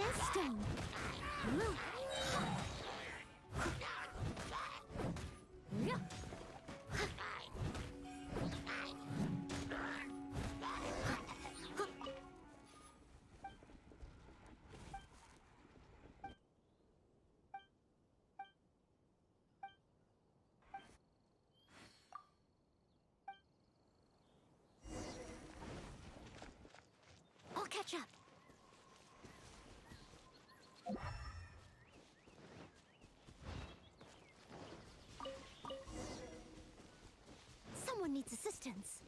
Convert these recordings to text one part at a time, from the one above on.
as stone. I'll catch up. Someone needs assistance.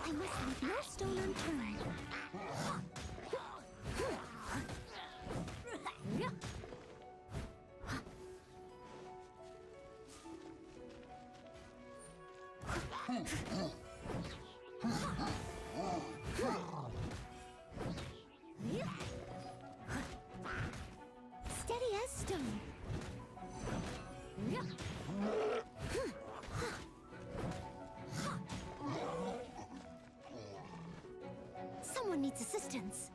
I must leave no stone unturned. Steady as stone. Someone needs assistance.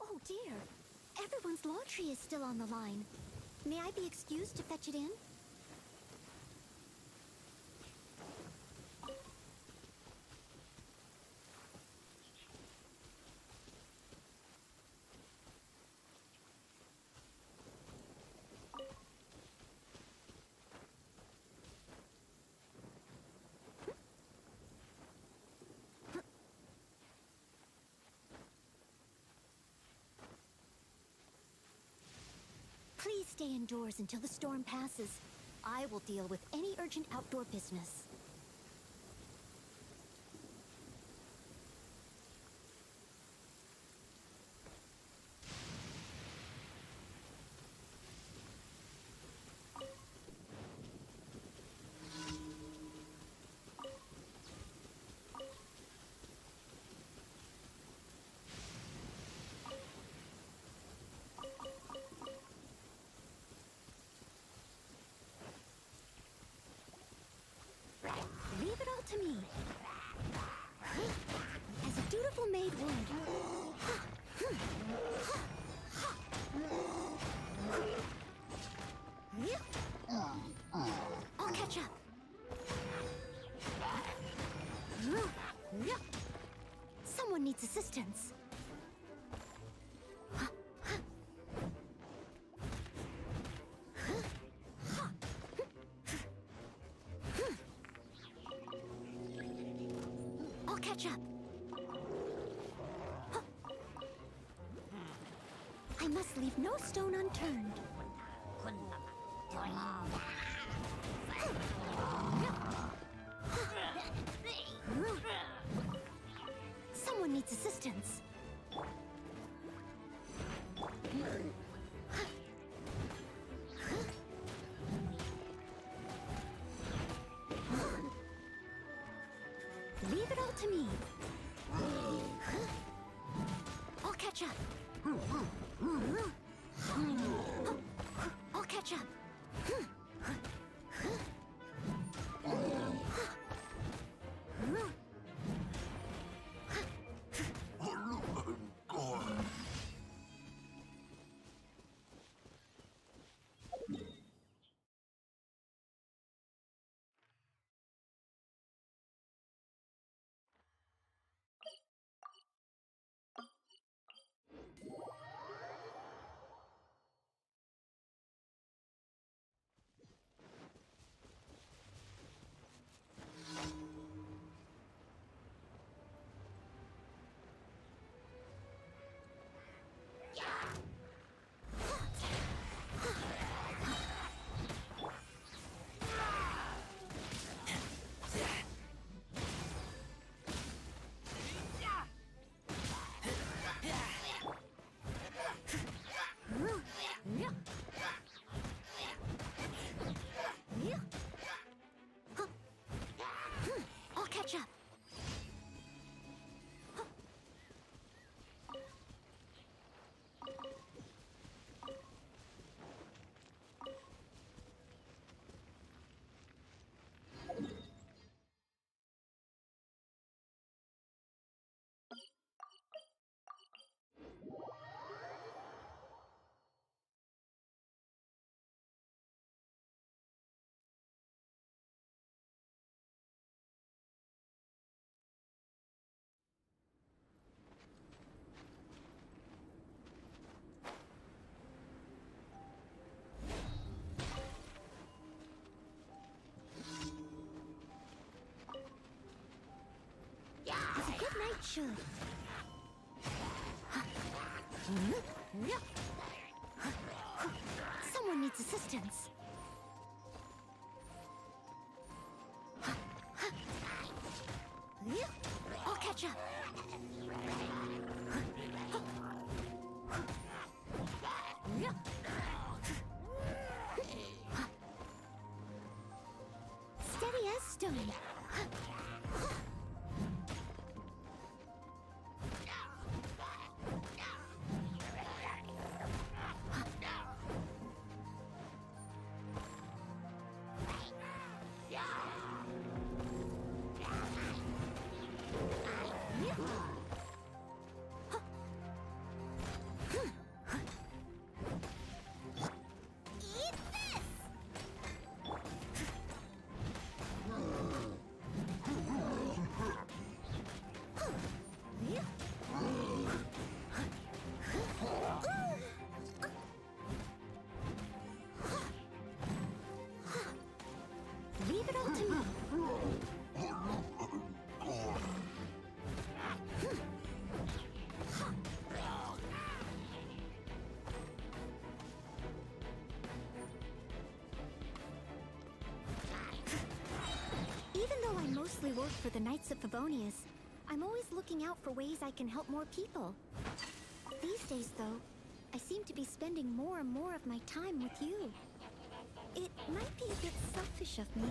Oh dear, everyone's laundry is still on the line. May I be excused to fetch it in? Please stay indoors until the storm passes. I will deal with any urgent outdoor business. Leave it all to me. As a dutiful maid would. I'll catch up. Someone needs assistance. I'll catch up. I must leave no stone unturned. Someone needs assistance. Leave it all to me. I'll catch up. I'll catch up. catch up. As a good knight should. Someone needs assistance. I'll catch up. Steady as stone. Eat this! Leave it all to me. Even though I mostly work for the Knights of Favonius, I'm always looking out for ways I can help more people. These days, though, I seem to be spending more and more of my time with you. It might be a bit selfish of me.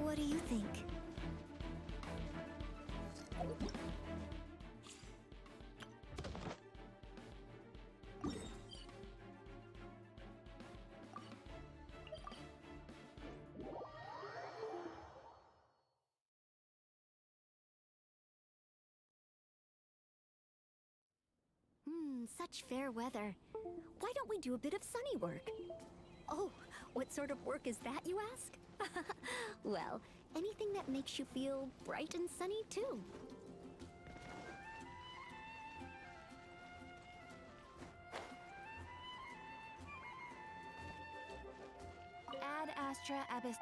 What do you think? Such fair weather. Why don't we do a bit of sunny work? Oh, what sort of work is that, you ask? Well, anything that makes you feel bright and sunny, too. Ad Astra Abyss.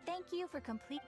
Thank you for complete.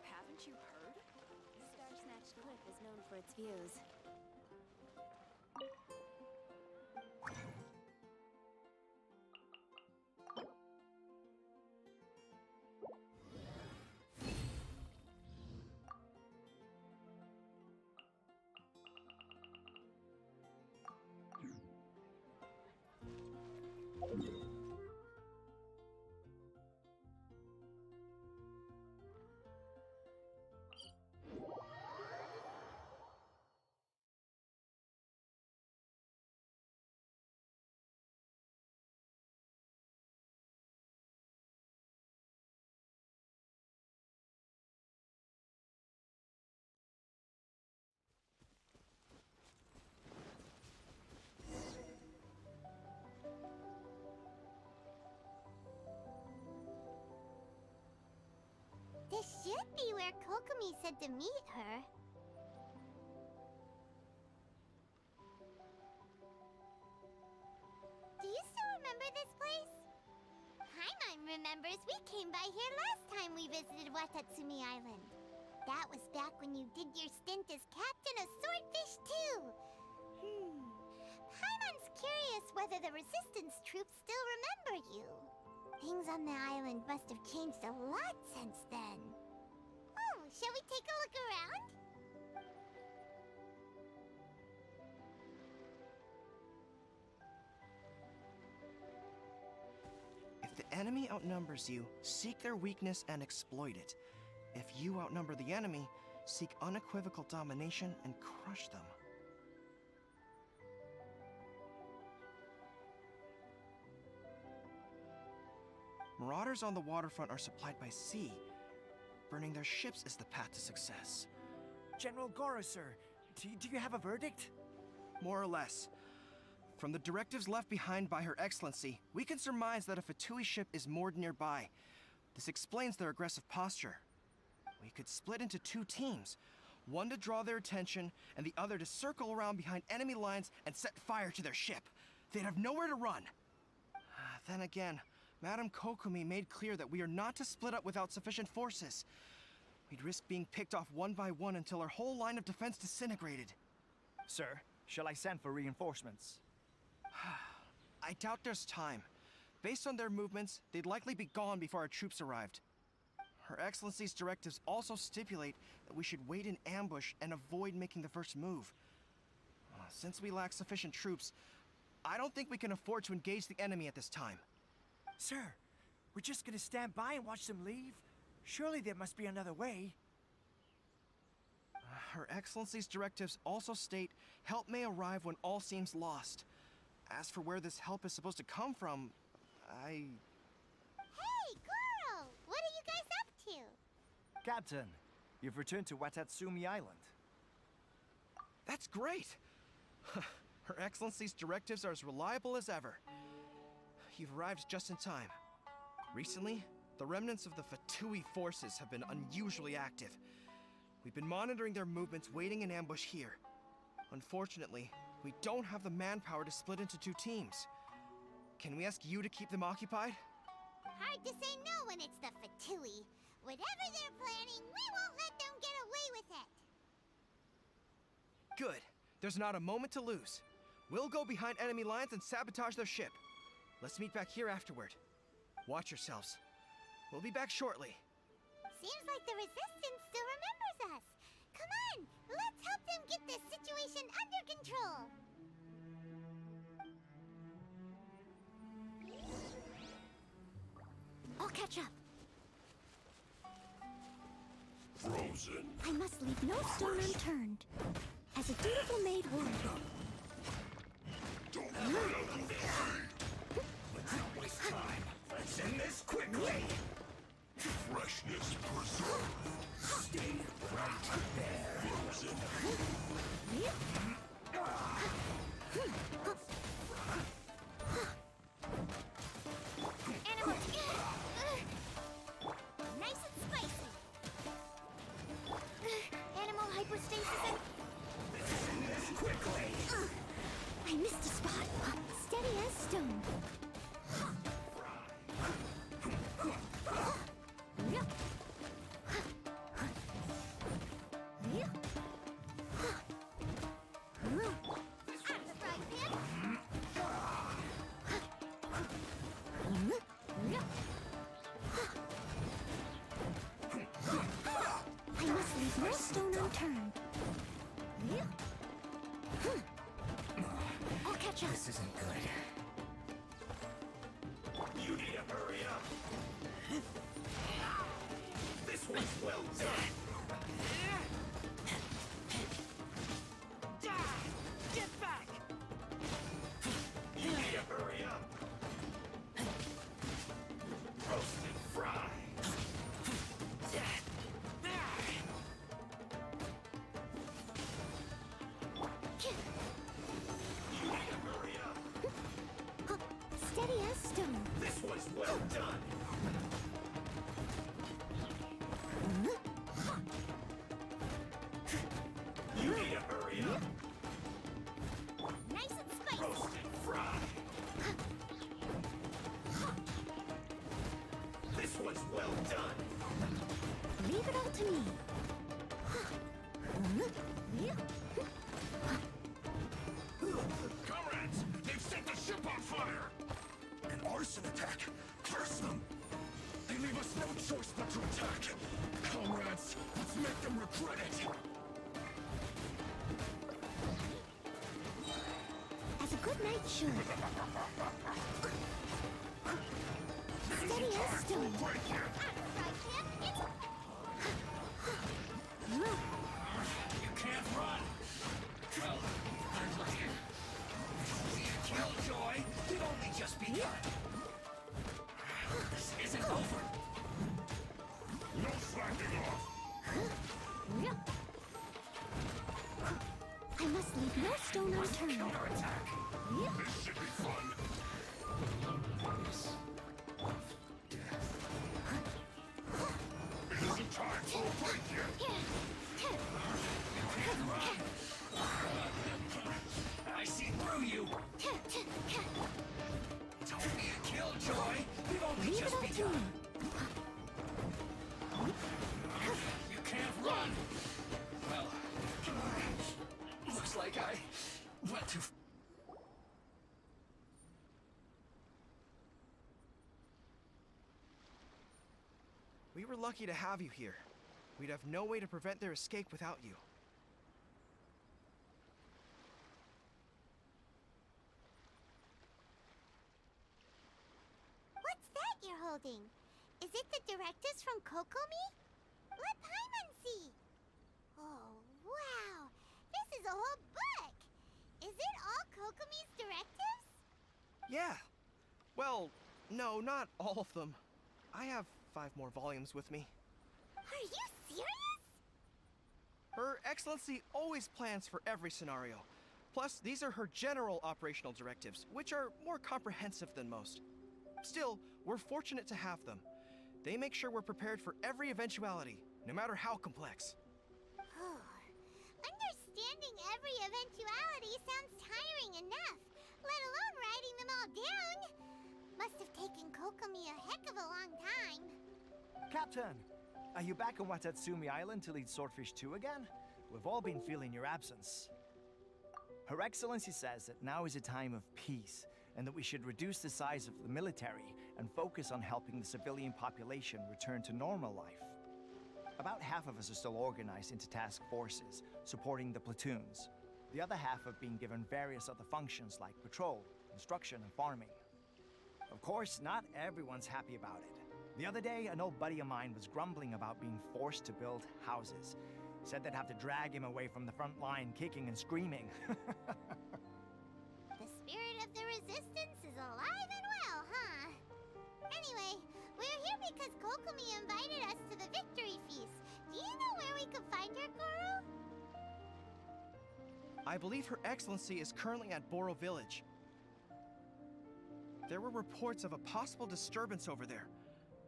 Haven't you heard? Star Snatch Cliff is known for its views. where Kokomi said to meet her. Do you still remember this place? Paimon remembers we came by here last time we visited Watatsumi Island. That was back when you did your stint as captain of Swordfish too. Paimon's curious whether the Resistance troops still remember you. Things on the island must have changed a lot since then. Oh, shall we take a look around? If the enemy outnumbers you, seek their weakness and exploit it. If you outnumber the enemy, seek unequivocal domination and crush them. Marauders on the waterfront are supplied by sea. Burning their ships is the path to success. General Goro, sir, do you have a verdict? More or less. From the directives left behind by Her Excellency, we can surmise that a Fatui ship is moored nearby. This explains their aggressive posture. We could split into two teams, one to draw their attention, and the other to circle around behind enemy lines and set fire to their ship. They'd have nowhere to run. Then again, Madame Kokomi made clear that we are not to split up without sufficient forces. We'd risk being picked off one by one until our whole line of defense disintegrated. Sir, shall I send for reinforcements? I doubt there's time. Based on their movements, they'd likely be gone before our troops arrived. Her Excellency's directives also stipulate that we should wait in ambush and avoid making the first move. Since we lack sufficient troops, I don't think we can afford to engage the enemy at this time. Sir, we're just gonna stand by and watch them leave? Surely there must be another way. Her Excellency's directives also state help may arrive when all seems lost. As for where this help is supposed to come from, Hey, Goro! What are you guys up to? Captain, you've returned to Watatsumi Island. That's great! Her Excellency's directives are as reliable as ever. You've arrived just in time. Recently, the remnants of the Fatui forces have been unusually active. We've been monitoring their movements, waiting in ambush here. Unfortunately, we don't have the manpower to split into two teams. Can we ask you to keep them occupied? Hard to say no when it's the Fatui. Whatever they're planning, we won't let them get away with it. Good. There's not a moment to lose. We'll go behind enemy lines and sabotage their ship. Let's meet back here afterward. Watch yourselves. We'll be back shortly. Seems like the Resistance still remembers us. Come on, let's help them get this situation under control. I'll catch up. Frozen. I must leave no stone unturned. As a dutiful maid would. Don't get out of the way. Let's not waste time. Let's end this quickly. Freshness preserved. Stay right there. Frozen. Animal. Nice and spicy. Animal hypostasis and... Quickly. I missed a spot. Steady as stone. Out of the frying pan. I must leave no stone unturned. I'll catch up. This isn't good. You need to hurry up. This one's well done. Get back! You need to hurry up. Roast and fry. You need to hurry up. Steady as stone. This one's well done. Well done. Leave it all to me. Comrades, they've set the ship on fire! An arson attack! Curse them! They leave us no choice but to attack! Comrades, let's make them regret it! As a good knight should. Steady as stone. Break it! You can't run! Well, I'm looking. Killjoy, we've only just begun. This isn't over. No slacking off! I must leave no stone unturned. Counterattack! This should be fun! It isn't time for a break yet! I see through you! Don't be a killjoy! We've only Leave it just all to begun! me. You can't run! Well, looks like I went too... We were lucky to have you here. We'd have no way to prevent their escape without you. What's that you're holding? Is it the directives from Kokomi? Let Paimon see. Oh, wow. This is a whole book. Is it all Kokomi's directives? Yeah. Well, no, not all of them. I have 5 more volumes with me. Are you serious? Her Excellency always plans for every scenario. Plus, these are her general operational directives, which are more comprehensive than most. Still, we're fortunate to have them. They make sure we're prepared for every eventuality, no matter how complex. Understanding every eventuality sounds tiring enough, let alone writing them all down. Must have taken Kokomi a heck of a long time. Captain, are you back on Watatsumi Island to lead Swordfish 2 again? We've all been feeling your absence. Her Excellency says that now is a time of peace, and that we should reduce the size of the military and focus on helping the civilian population return to normal life. About half of us are still organized into task forces, supporting the platoons. The other half have been given various other functions like patrol, instruction, and farming. Of course, not everyone's happy about it. The other day, an old buddy of mine was grumbling about being forced to build houses. Said they'd have to drag him away from the front line, kicking and screaming. The spirit of the resistance is alive and well, huh? Anyway, we're here because Kokomi invited us to the victory feast. Do you know where we could find her, Goro? I believe Her Excellency is currently at Boro Village. There were reports of a possible disturbance over there.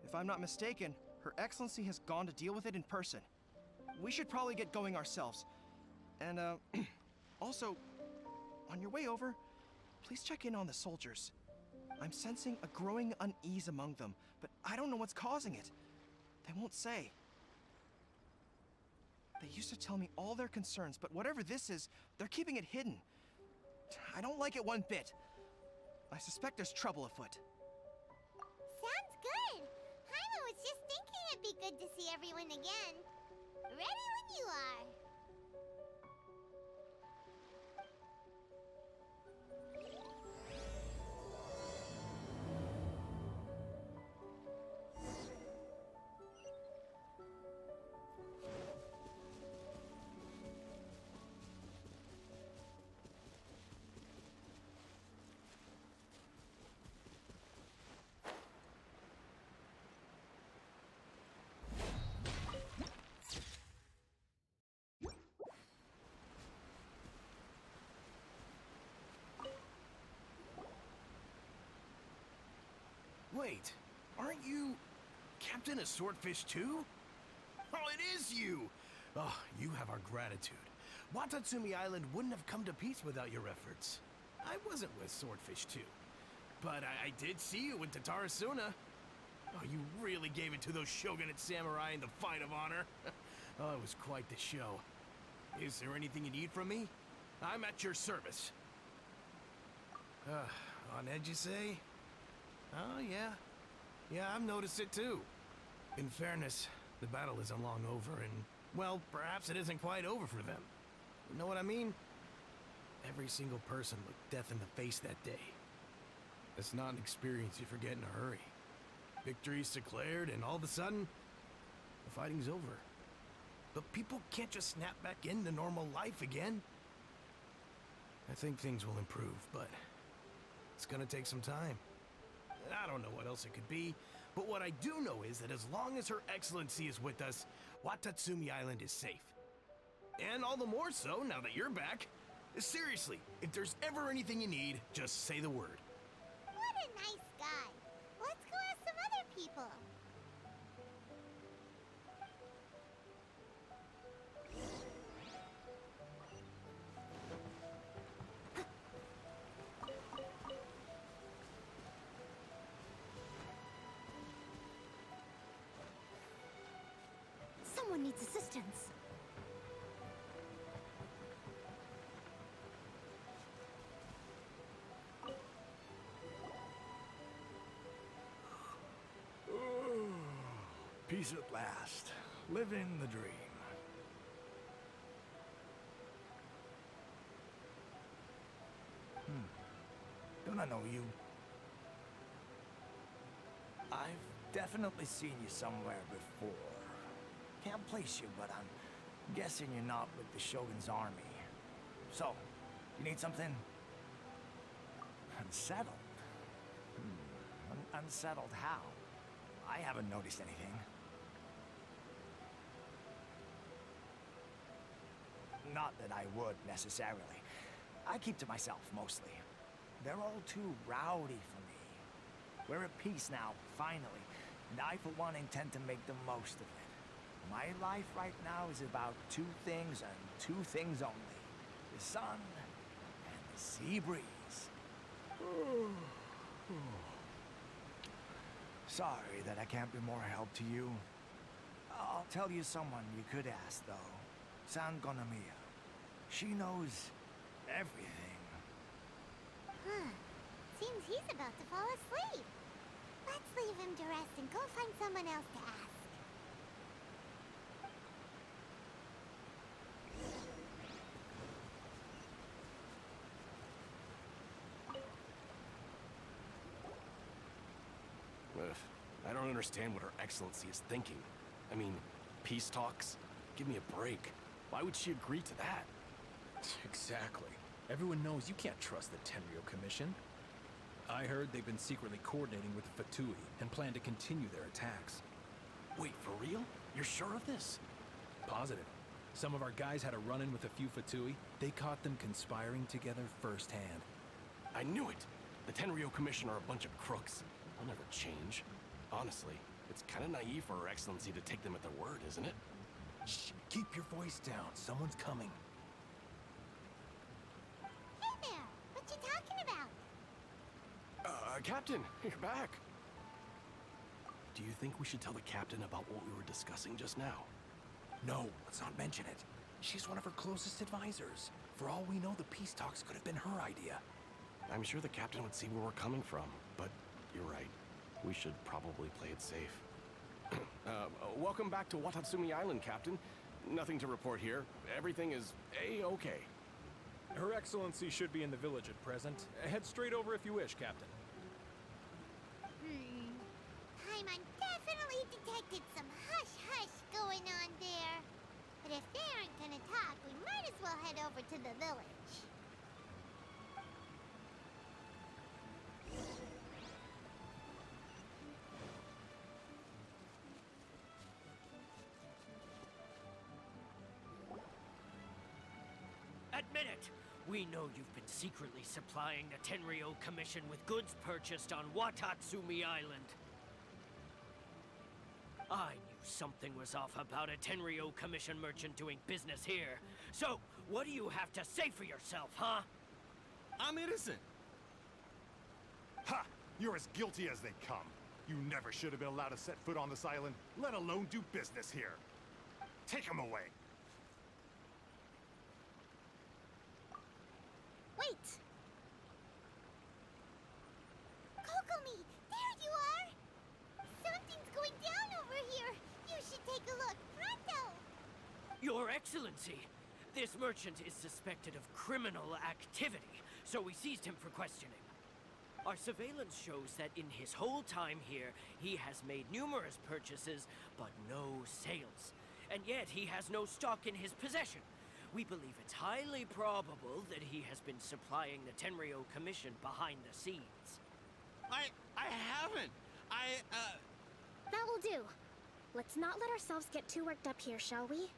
If I'm not mistaken, Her Excellency has gone to deal with it in person. We should probably get going ourselves. And, also, on your way over, please check in on the soldiers. I'm sensing a growing unease among them, but I don't know what's causing it. They won't say. They used to tell me all their concerns, but whatever this is, they're keeping it hidden. I don't like it one bit. I suspect there's trouble afoot. Sounds good. Paimon was just thinking it'd be good to see everyone again. Ready when you are. Wait, aren't you Captain of Swordfish 2? Oh, it is you! Oh, you have our gratitude. Watatsumi Island wouldn't have come to peace without your efforts. I wasn't with Swordfish 2, but I did see you with Tatarasuna. Oh, you really gave it to those shogunate samurai in the fight of honor. Oh, it was quite the show. Is there anything you need from me? I'm at your service. On edge, you say? Oh, yeah. Yeah, I've noticed it too. In fairness, the battle isn't long over, and, well, perhaps it isn't quite over for them. You know what I mean? Every single person looked death in the face that day. It's not an experience you forget in a hurry. Victory's declared, and all of a sudden, the fighting's over. But people can't just snap back into normal life again. I think things will improve, but it's gonna take some time. I don't know what else it could be, but what I do know is that as long as Her Excellency is with us, Watatsumi Island is safe. And all the more so now that you're back. Seriously, if there's ever anything you need, just say the word. What a nice guy. Let's go ask some other people. Someone needs assistance. Peace at last. Living the dream. Don't I know you? I've definitely seen you somewhere before. Can't place you, but I'm guessing you're not with the Shogun's army. So, you need something? Unsettled? Unsettled how? I haven't noticed anything. Not that I would, necessarily. I keep to myself, mostly. They're all too rowdy for me. We're at peace now, finally, and I, for one, intend to make the most of it. My life right now is about two things and two things only. The sun and the sea breeze. Sorry that I can't be more help to you. I'll tell you someone you could ask, though. San Gonomiya. She knows everything. Huh. Seems he's about to fall asleep. Let's leave him to rest and go find someone else to ask. I don't understand what Her Excellency is thinking. I mean, peace talks? Give me a break. Why would she agree to that? Exactly. Everyone knows you can't trust the Tenryo Commission. I heard they've been secretly coordinating with the Fatui and plan to continue their attacks. Wait, for real? You're sure of this? Positive. Some of our guys had a run-in with a few Fatui. They caught them conspiring together firsthand. I knew it! The Tenryo Commission are a bunch of crooks. They'll never change. Honestly, it's kind of naive for Her Excellency to take them at their word, isn't it? Shh, keep your voice down. Someone's coming. Hey there! What you talking about? Captain, you're back. Do you think we should tell the captain about what we were discussing just now? No, let's not mention it. She's one of her closest advisors. For all we know, the peace talks could have been her idea. I'm sure the captain would see where we're coming from, but you're right. We should probably play it safe. Welcome back to Watatsumi Island, Captain. Nothing to report here. Everything is A-okay. Her Excellency should be in the village at present. Head straight over if you wish, Captain. Paimon definitely detected some hush-hush going on there. But if they aren't gonna talk, we might as well head over to the village. Admit it! We know you've been secretly supplying the Tenryo Commission with goods purchased on Watatsumi Island. I knew something was off about a Tenryo Commission merchant doing business here. So, what do you have to say for yourself, huh? I'm innocent! Ha! You're as guilty as they come. You never should have been allowed to set foot on this island, let alone do business here. Take him away. Wait! Kokomi, there you are! Something's going down over here. You should take a look. Pronto! Your Excellency, this merchant is suspected of criminal activity, so we seized him for questioning. Our surveillance shows that in his whole time here, he has made numerous purchases, but no sales. And yet he has no stock in his possession. We believe it's highly probable that he has been supplying the Tenryo Commission behind the scenes. I haven't. That will do. Let's not let ourselves get too worked up here, shall we?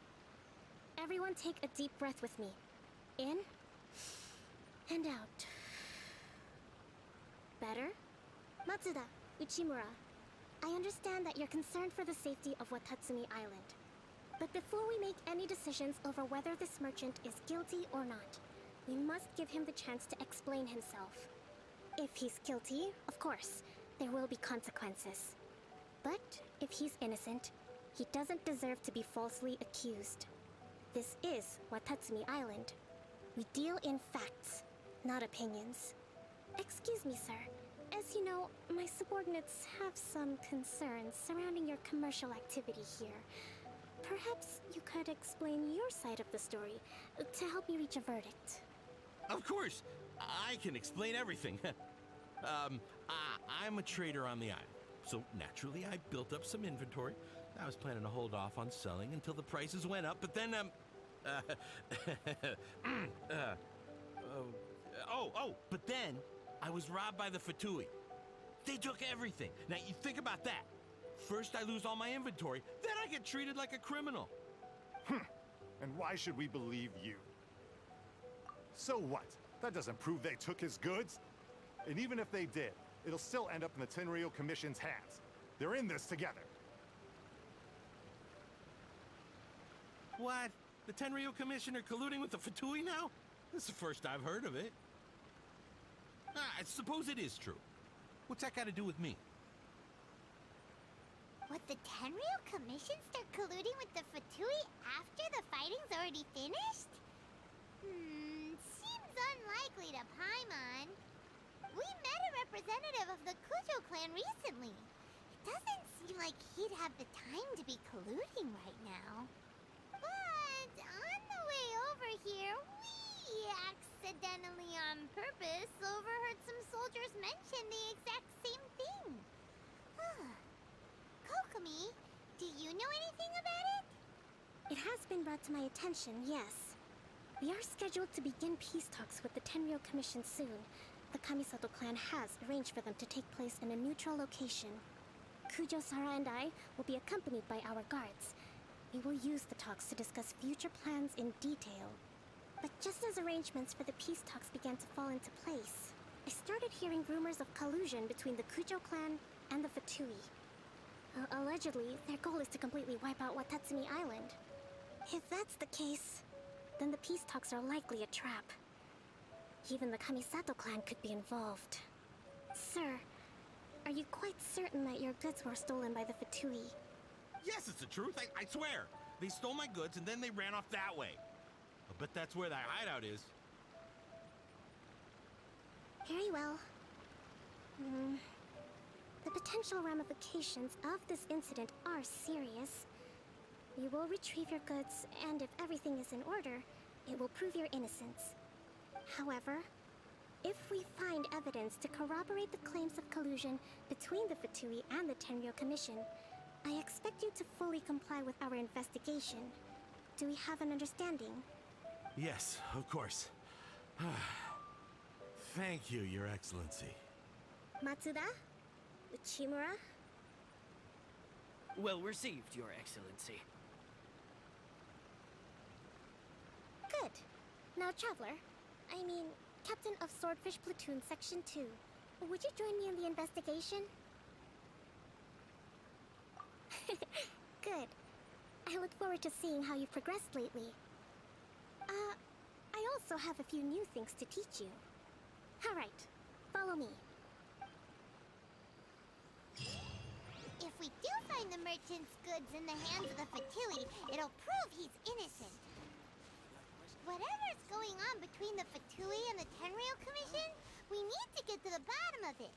Everyone take a deep breath with me. In and out. Better? Matsuda, Uchimura, I understand that you're concerned for the safety of Watatsumi Island. But before we make any decisions over whether this merchant is guilty or not, we must give him the chance to explain himself. If he's guilty, of course, there will be consequences. But if he's innocent, he doesn't deserve to be falsely accused. This is Watatsumi Island. We deal in facts, not opinions. Excuse me, sir. As you know, my subordinates have some concerns surrounding your commercial activity here. Perhaps you could explain your side of the story to help me reach a verdict. Of course, I can explain everything. I'm a trader on the island, so naturally I built up some inventory. I was planning to hold off on selling until the prices went up, but then, but then I was robbed by the Fatui. They took everything. Now, you think about that. First I lose all my inventory, then I get treated like a criminal. And why should we believe you? So what? That doesn't prove they took his goods. And even if they did, it'll still end up in the Tenryo Commission's hands. They're in this together. What? The Tenryo Commissioner colluding with the Fatui now? This is the first I've heard of it. I suppose it is true. What's that got to do with me? Would the Tenryo Commission start colluding with the Fatui after the fighting's already finished? Seems unlikely to Paimon. We met a representative of the Kujo clan recently. It doesn't seem like he'd have the time to be colluding right now. But on the way over here, we accidentally on purpose overheard some soldiers mention the exact same thing. Kokomi, do you know anything about it? It has been brought to my attention, yes. We are scheduled to begin peace talks with the Tenryo Commission soon. The Kamisato clan has arranged for them to take place in a neutral location. Kujo-Sara and I will be accompanied by our guards. We will use the talks to discuss future plans in detail. But just as arrangements for the peace talks began to fall into place, I started hearing rumors of collusion between the Kujo clan and the Fatui. Allegedly, their goal is to completely wipe out Watatsumi Island. If that's the case, then the peace talks are likely a trap. Even the Kamisato clan could be involved. Sir, are you quite certain that your goods were stolen by the Fatui? Yes, it's the truth. I swear. They stole my goods and then they ran off that way. I bet that's where that hideout is. Very well. The potential ramifications of this incident are serious. We will retrieve your goods, and if everything is in order, it will prove your innocence. However, if we find evidence to corroborate the claims of collusion between the Fatui and the Tenryo Commission, I expect you to fully comply with our investigation. Do we have an understanding? Yes, of course. Thank you, Your Excellency. Matsuda? Uchimura? Well received, Your Excellency. Good. Now, Traveler, Captain of Swordfish Platoon Section 2, would you join me in the investigation? Good. I look forward to seeing how you've progressed lately. I also have a few new things to teach you. All right, follow me. the merchant's goods in the hands of the Fatui, it'll prove he's innocent. Whatever's going on between the Fatui and the Tenryou Commission, we need to get to the bottom of it.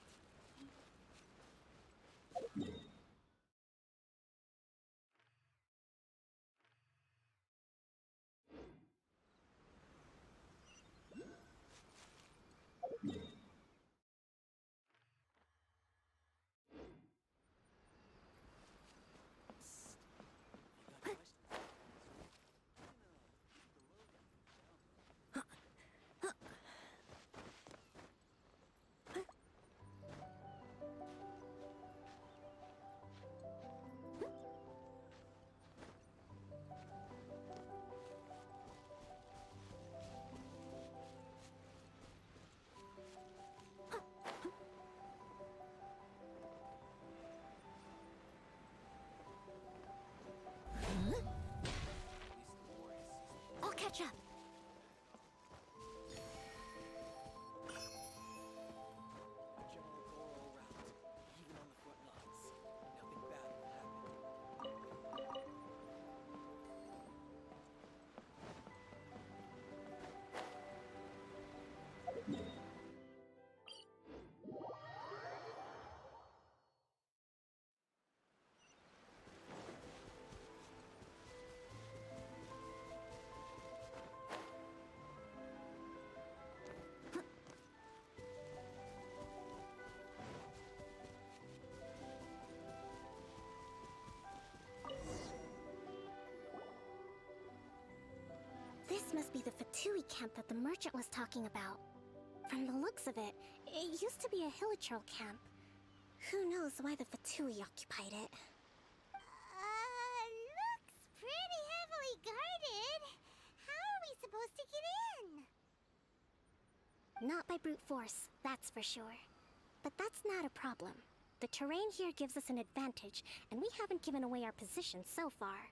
I'll catch up. General go all around, even on the front lines. Nothing bad will happen. This must be the Fatui camp that the merchant was talking about. From the looks of it, it used to be a Hilichurl camp. Who knows why the Fatui occupied it? Looks pretty heavily guarded. How are we supposed to get in? Not by brute force, that's for sure. But that's not a problem. The terrain here gives us an advantage, and we haven't given away our position so far.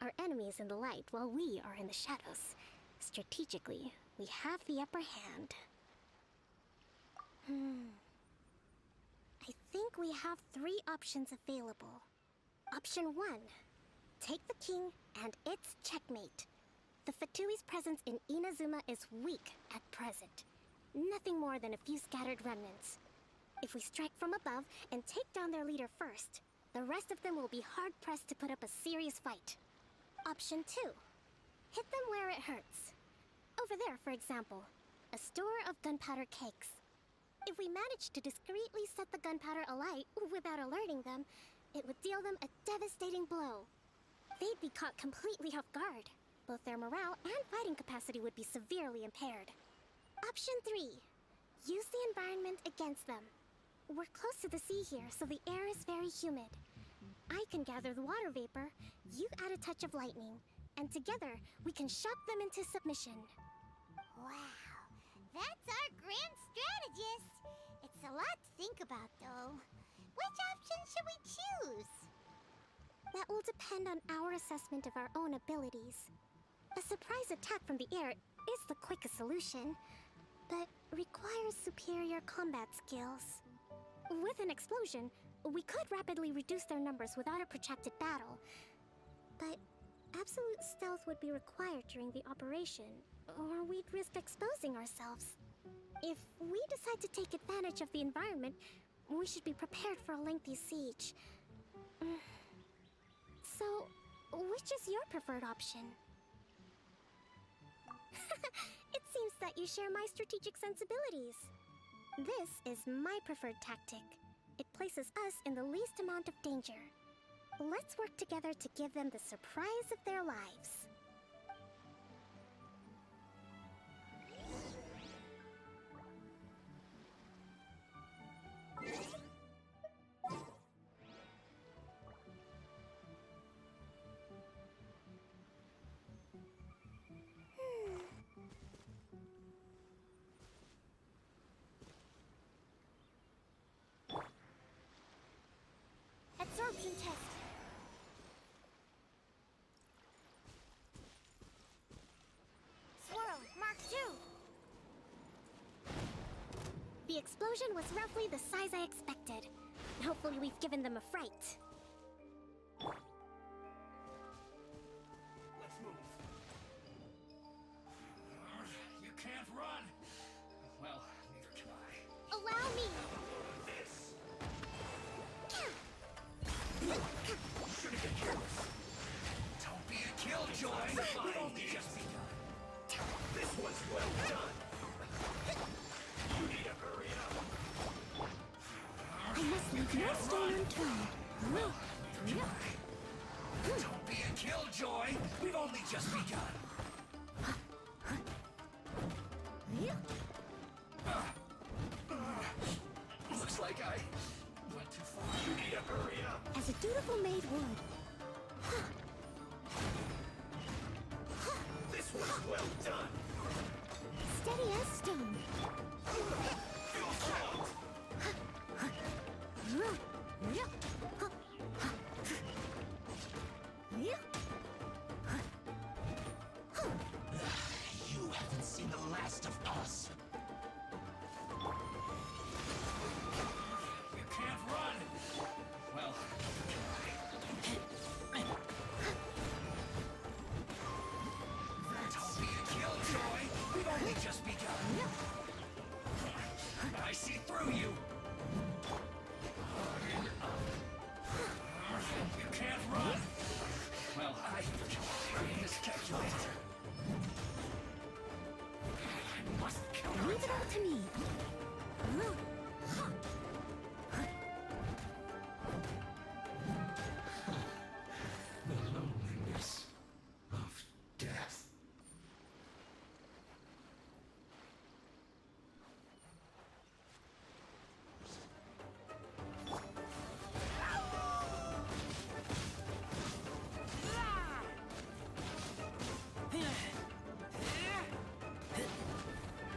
Our enemy is in the light, while we are in the shadows. Strategically, we have the upper hand. I think we have 3 options available. Option 1. Take the king, and it's checkmate. The Fatui's presence in Inazuma is weak at present. Nothing more than a few scattered remnants. If we strike from above and take down their leader first, the rest of them will be hard-pressed to put up a serious fight. Option 2. Hit them where it hurts. Over there, for example, a store of gunpowder cakes. If we manage to discreetly set the gunpowder alight without alerting them, it would deal them a devastating blow. They'd be caught completely off guard. Both their morale and fighting capacity would be severely impaired. Option 3. Use the environment against them. We're close to the sea here, so the air is very humid. I can gather the water vapor, you add a touch of lightning, and together we can shock them into submission. Wow, that's our grand strategist. It's a lot to think about, though. Which option should we choose? That will depend on our assessment of our own abilities. A surprise attack from the air is the quickest solution, but requires superior combat skills. With an explosion, we could rapidly reduce their numbers without a protracted battle. But absolute stealth would be required during the operation, or we'd risk exposing ourselves. If we decide to take advantage of the environment, we should be prepared for a lengthy siege. So, which is your preferred option? It seems that you share my strategic sensibilities. This is my preferred tactic. It places us in the least amount of danger. Let's work together to give them the surprise of their lives. Absorption test. Swirl, Mark 2. The explosion was roughly the size I expected. Hopefully we've given them a fright. turned. Don't be a killjoy! We've only just begun! Looks like I went too far. You need to hurry up! As a dutiful maid would. This was well done! Steady as stone. Feel salt! You haven't seen the last of us! You can't run! Well, don't be a killjoy! We've only just begun! I see through you! You can't run! Well, I miscalculated. I must counter. Leave it all to me. The loneliness of death.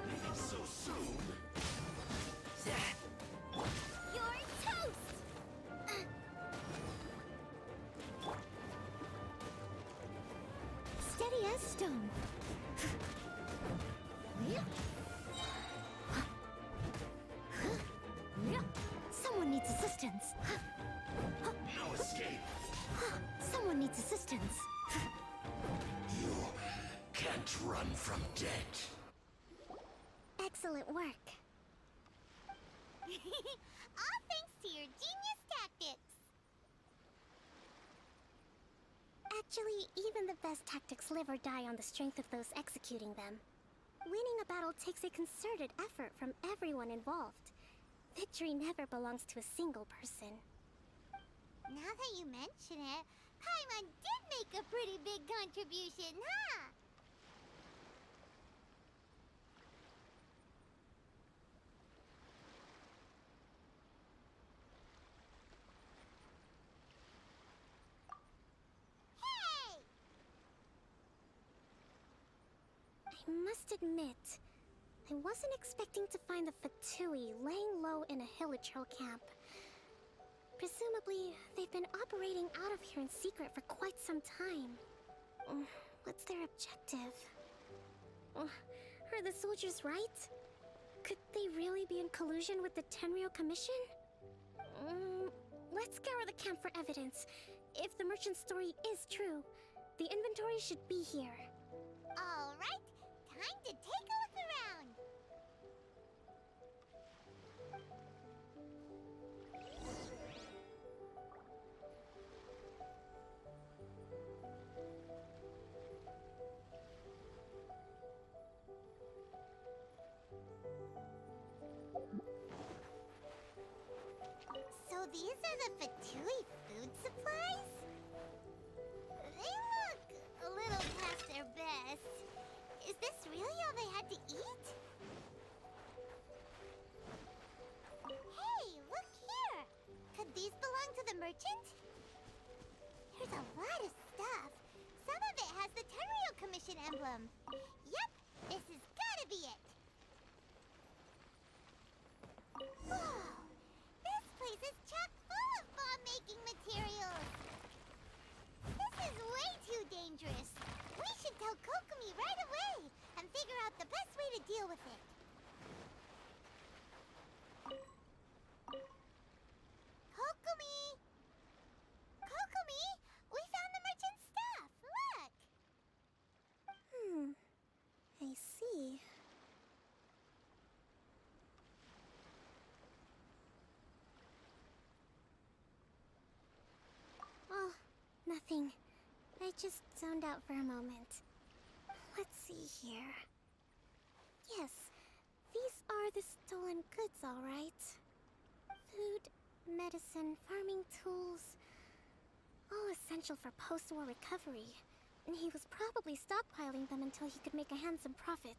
Leaving so soon? You're toast! Steady as stone. Someone needs assistance. No escape. Someone needs assistance. You can't run from death. Excellent work. All thanks to your genius tactics! Actually, even the best tactics live or die on the strength of those executing them. Winning a battle takes a concerted effort from everyone involved. Victory never belongs to a single person. Now that you mention it, Paimon did make a pretty big contribution, huh? Hey! I must admit, I wasn't expecting to find the Fatui laying low in a Hilichurl camp. Presumably, they've been operating out of here in secret for quite some time. What's their objective? Are the soldiers right? Could they really be in collusion with the Tenryou Commission? Let's scour the camp for evidence. If the merchant's story is true, the inventory should be here. All right, time to take a look around. So these are the Fatui food supplies? They look a little past their best. Is this really all they had to eat? Hey, look here! Could these belong to the merchant? There's a lot of stuff. Some of it has the Tenryou Commission emblem. Yep, this has gotta be it. Whoa! This place is chock full of bomb-making materials. This is way too dangerous. We should tell Kokomi right away and figure out the best way to deal with it. Kokomi! Kokomi! We found the merchant's stuff! Look! I see. Oh, nothing. I just zoned out for a moment. Let's see here. Yes, these are the stolen goods, all right. Food, medicine, farming tools. All essential for post-war recovery. And he was probably stockpiling them until he could make a handsome profit.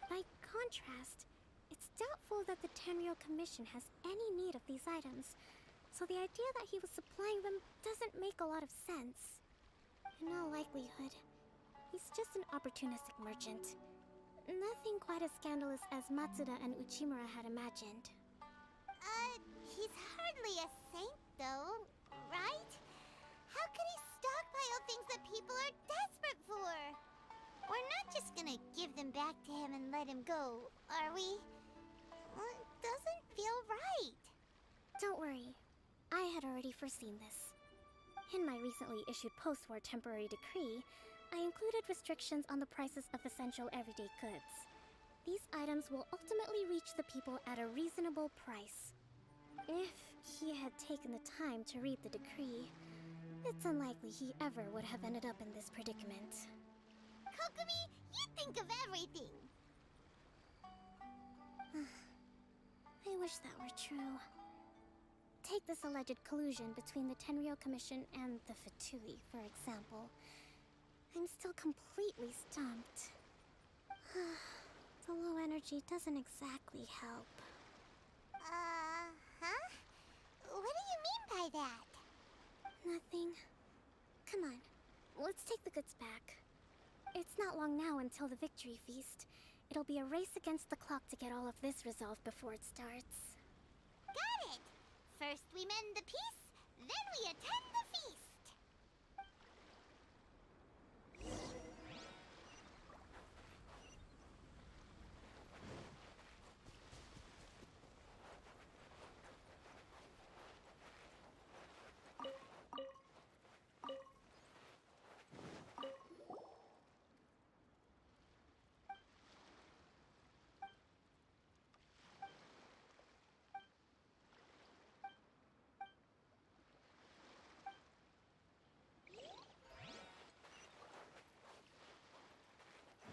By contrast, it's doubtful that the Tenryou Commission has any need of these items, so the idea that he was supplying them doesn't make a lot of sense. In all likelihood, he's just an opportunistic merchant. Nothing quite as scandalous as Matsuda and Uchimura had imagined. He's hardly a saint, though, right? How could he stockpile things that people are desperate for? We're not just gonna give them back to him and let him go, are we? Well, it doesn't feel right. Don't worry. I had already foreseen this. In my recently issued post-war temporary decree, I included restrictions on the prices of essential everyday goods. These items will ultimately reach the people at a reasonable price. If he had taken the time to read the decree, it's unlikely he ever would have ended up in this predicament. Kokomi, you think of everything! I wish that were true. Take this alleged collusion between the Tenryou Commission and the Fatui, for example. I'm still completely stumped. The low energy doesn't exactly help. Huh? What do you mean by that? Nothing. Come on, let's take the goods back. It's not long now until the victory feast. It'll be a race against the clock to get all of this resolved before it starts. Got it! First we mend the peace, then we attend the feast!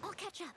I'll catch up.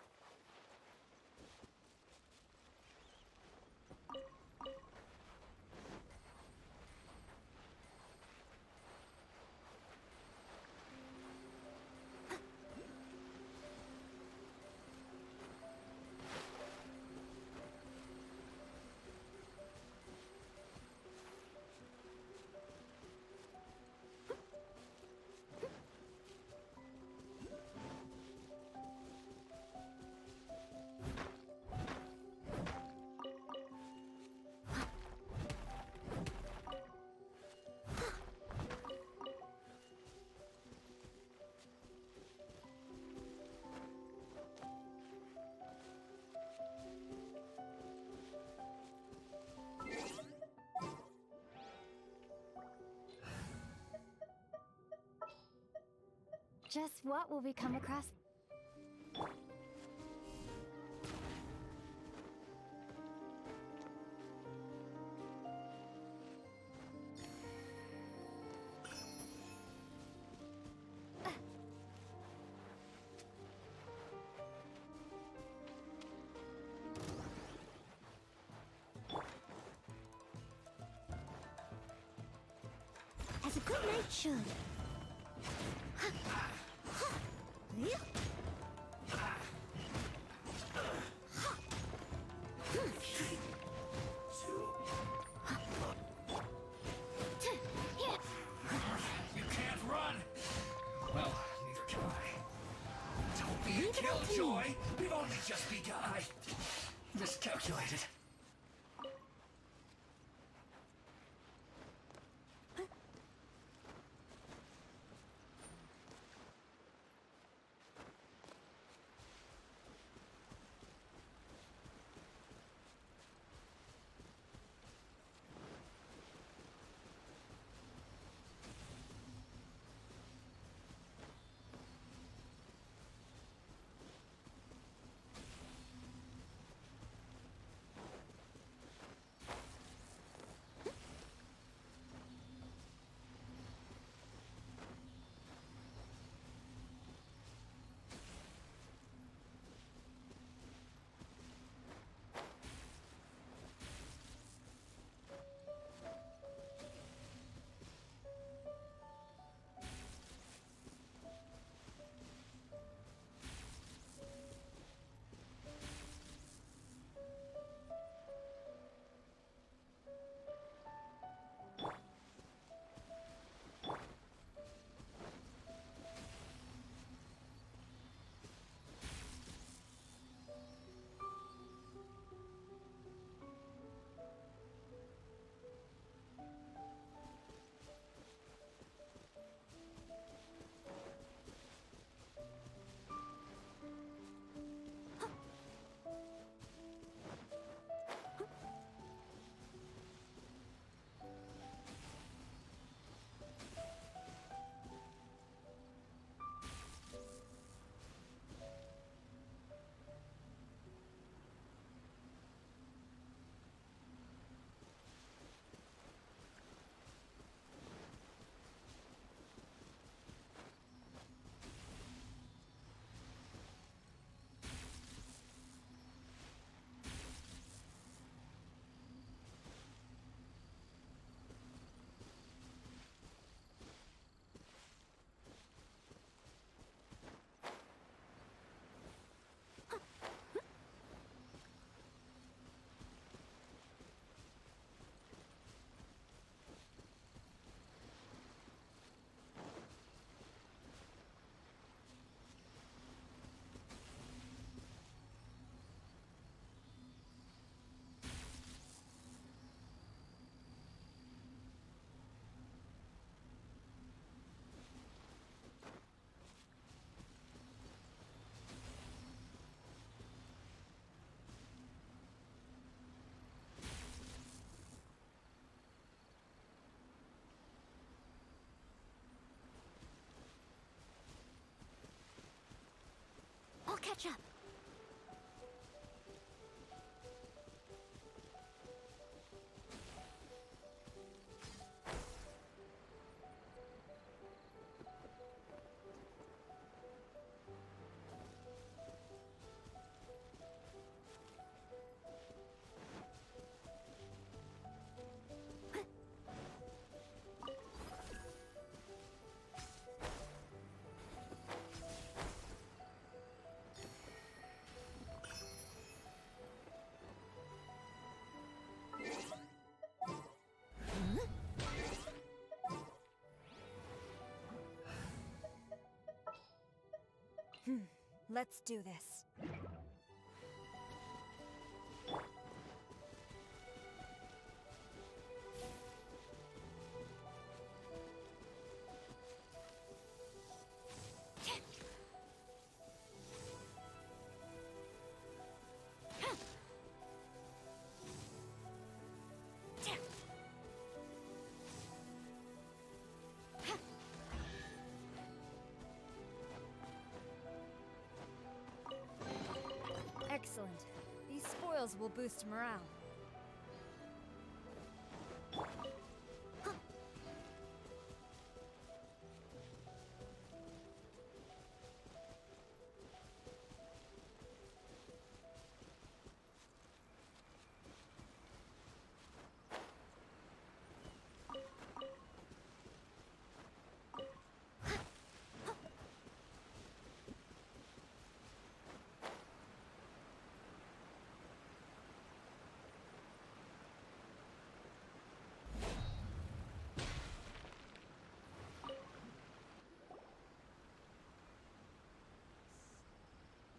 Just what will we come across? As a good knight should. You can't run! Well, neither can I. Don't be a killjoy! We've only just begun. I miscalculated. catch up. Let's do this. Excellent. These spoils will boost morale.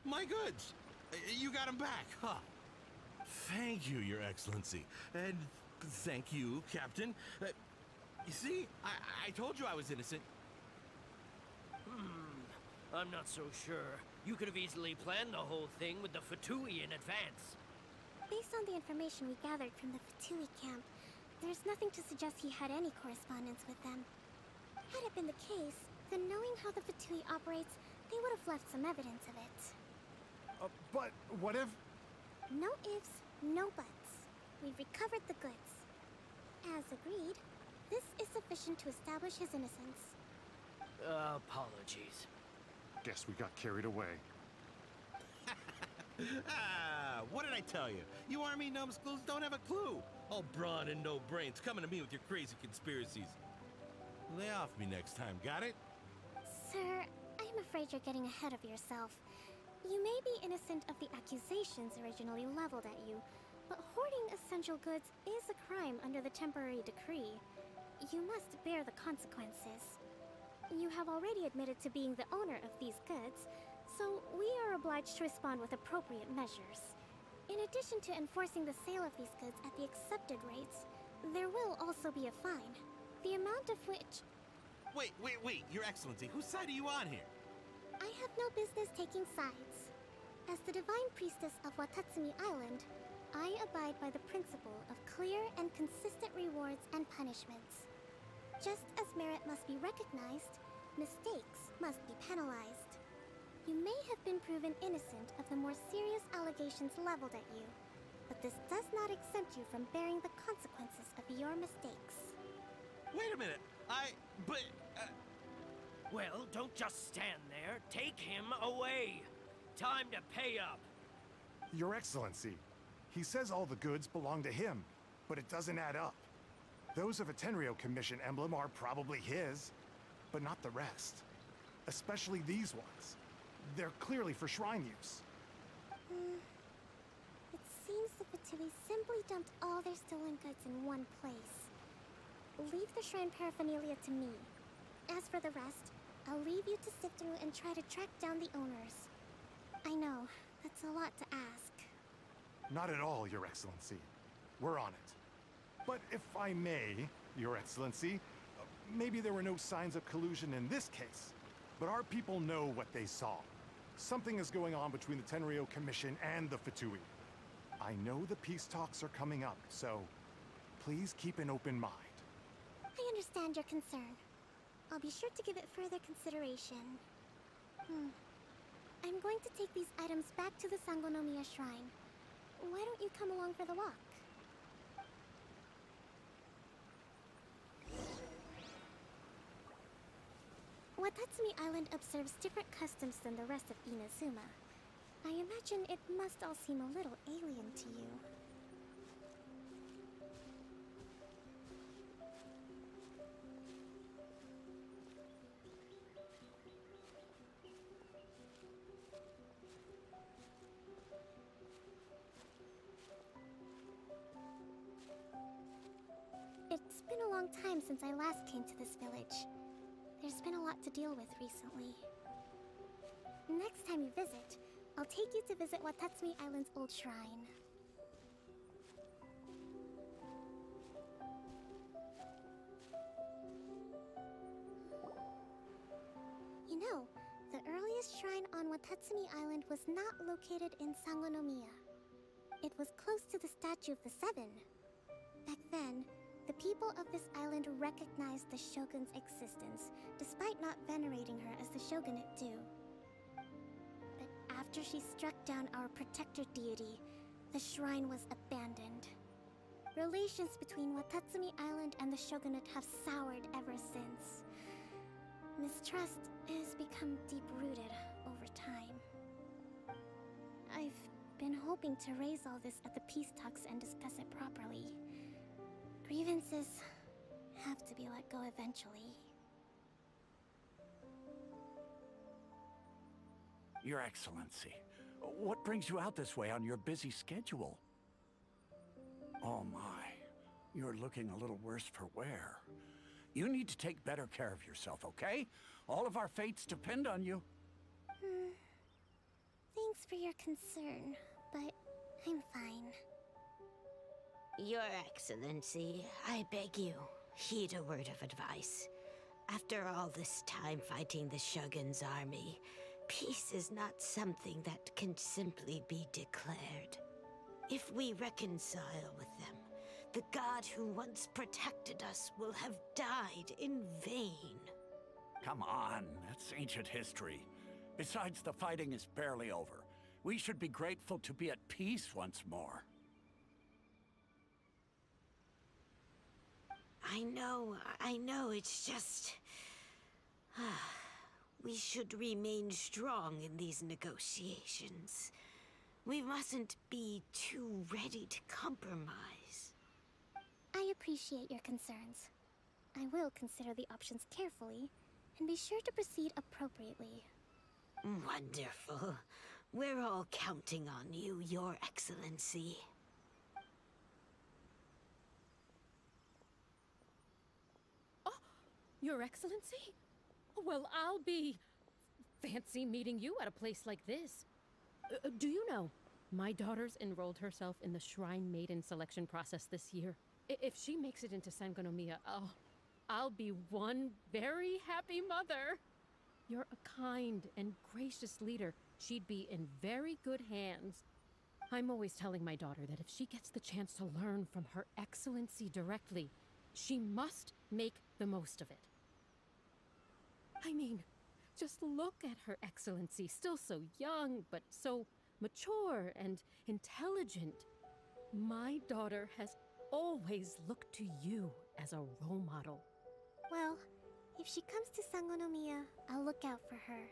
My goods! You got him back, huh? Thank you, Your Excellency. And thank you, Captain. You see, I told you I was innocent. I'm not so sure. You could have easily planned the whole thing with the Fatui in advance. Based on the information we gathered from the Fatui camp, there's nothing to suggest he had any correspondence with them. Had it been the case, then knowing how the Fatui operates, they would have left some evidence of it. But what if... No ifs, no buts. We've recovered the goods. As agreed, this is sufficient to establish his innocence. Apologies. Guess we got carried away. What did I tell you? You army numbskulls don't have a clue. All brawn and no brains coming to me with your crazy conspiracies. Lay off me next time, got it? Sir, I'm afraid you're getting ahead of yourself. You may be innocent of the accusations originally leveled at you, but hoarding essential goods is a crime under the temporary decree. You must bear the consequences. You have already admitted to being the owner of these goods, so we are obliged to respond with appropriate measures. In addition to enforcing the sale of these goods at the accepted rates, there will also be a fine, the amount of which... Wait, Your Excellency, whose side are you on here? I have no business taking sides. As the divine priestess of Watatsumi Island, I abide by the principle of clear and consistent rewards and punishments. Just as merit must be recognized, mistakes must be penalized. You may have been proven innocent of the more serious allegations leveled at you, but this does not exempt you from bearing the consequences of your mistakes. Wait a minute, Well, don't just stand there. Take him away. Time to pay up. Your Excellency, he says all the goods belong to him, but it doesn't add up. Those of a Tenryo Commission emblem are probably his, but not the rest. Especially these ones. They're clearly for shrine use. It seems the Fatui simply dumped all their stolen goods in one place. Leave the shrine paraphernalia to me. As for the rest, I'll leave you to sift through and try to track down the owners. I know, that's a lot to ask. Not at all, Your Excellency. We're on it. But if I may, Your Excellency, maybe there were no signs of collusion in this case, but our people know what they saw. Something is going on between the Tenryo Commission and the Fatui. I know the peace talks are coming up, so please keep an open mind. I understand your concern. I'll be sure to give it further consideration. I'm going to take these items back to the Sangonomiya Shrine. Why don't you come along for the walk? Watatsumi Island observes different customs than the rest of Inazuma. I imagine it must all seem a little alien to you. It's been a long time since I last came to this village. There's been a lot to deal with recently. Next time you visit, I'll take you to visit Watatsumi Island's old shrine. You know, the earliest shrine on Watatsumi Island was not located in Sangonomiya. It was close to the Statue of the Seven. Back then, the people of this island recognized the shogun's existence, despite not venerating her as the shogunate do. But after she struck down our protector deity, the shrine was abandoned. Relations between Watatsumi Island and the shogunate have soured ever since. Mistrust has become deep-rooted over time. I've been hoping to raise all this at the peace talks and discuss it properly. Grievances have to be let go eventually. Your Excellency, what brings you out this way on your busy schedule? Oh my, you're looking a little worse for wear. You need to take better care of yourself, okay? All of our fates depend on you. Thanks for your concern, but I'm fine. Your Excellency, I beg you, heed a word of advice. After all this time fighting the Shogun's army, peace is not something that can simply be declared. If we reconcile with them, the god who once protected us will have died in vain. Come on, that's ancient history. Besides, the fighting is barely over. We should be grateful to be at peace once more. I know, it's just... we should remain strong in these negotiations. We mustn't be too ready to compromise. I appreciate your concerns. I will consider the options carefully, and be sure to proceed appropriately. Wonderful. We're all counting on you, Your Excellency. Your Excellency? Well, I'll be... fancy meeting you at a place like this. Do you know, my daughter's enrolled herself in the Shrine Maiden selection process this year. If she makes it into Sangonomiya, I'll be one very happy mother. You're a kind and gracious leader. She'd be in very good hands. I'm always telling my daughter that if she gets the chance to learn from Her Excellency directly, she must make the most of it. I mean, just look at Her Excellency, still so young, but so mature and intelligent. My daughter has always looked to you as a role model. Well, if she comes to Sangonomiya, I'll look out for her.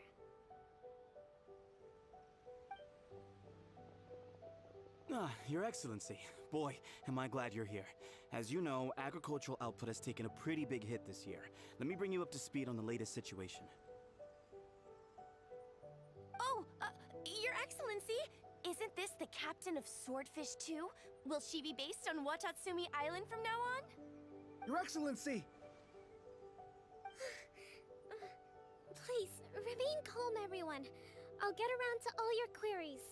Your Excellency. Boy, am I glad you're here. As you know, agricultural output has taken a pretty big hit this year. Let me bring you up to speed on the latest situation. Oh, Your Excellency! Isn't this the captain of Swordfish 2? Will she be based on Watatsumi Island from now on? Your Excellency! Please, remain calm, everyone. I'll get around to all your queries.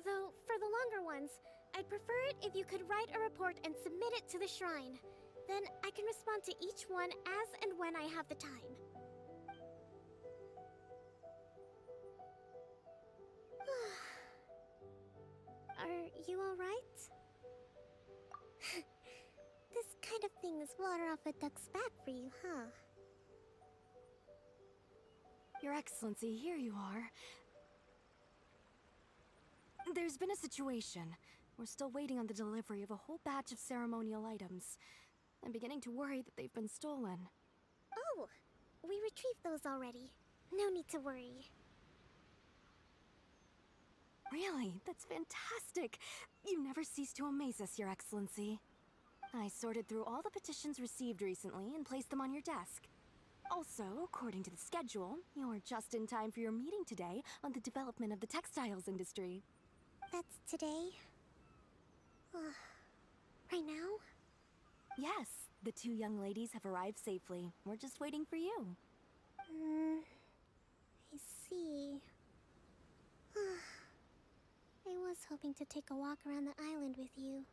Though, for the longer ones, I'd prefer it if you could write a report and submit it to the shrine. Then I can respond to each one as and when I have the time. Are you alright? This kind of thing is water off a duck's back for you, huh? Your Excellency, here you are. There's been a situation. We're still waiting on the delivery of a whole batch of ceremonial items. I'm beginning to worry that they've been stolen. Oh, we retrieved those already. No need to worry. Really? That's fantastic! You never cease to amaze us, Your Excellency. I sorted through all the petitions received recently and placed them on your desk. Also, according to the schedule, you're just in time for your meeting today on the development of the textiles industry. That's today? Right now? Yes, the two young ladies have arrived safely. We're just waiting for you. I see. I was hoping to take a walk around the island with you,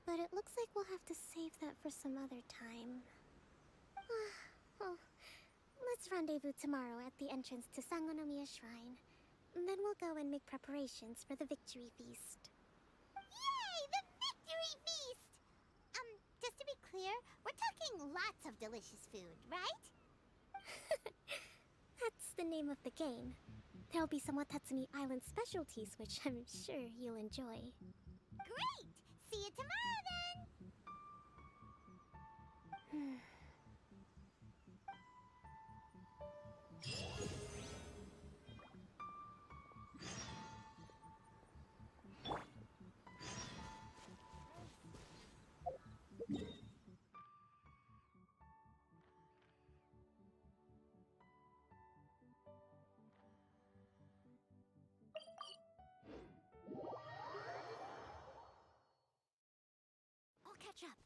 but it looks like we'll have to save that for some other time. Well, let's rendezvous tomorrow at the entrance to Sangonomiya Shrine. Then we'll go and make preparations for the victory feast. Yay! The victory feast! Just to be clear, we're talking lots of delicious food, right? That's the name of the game. There'll be some Watatsumi Island specialties, which I'm sure you'll enjoy. Great! See you tomorrow then! I'll catch up.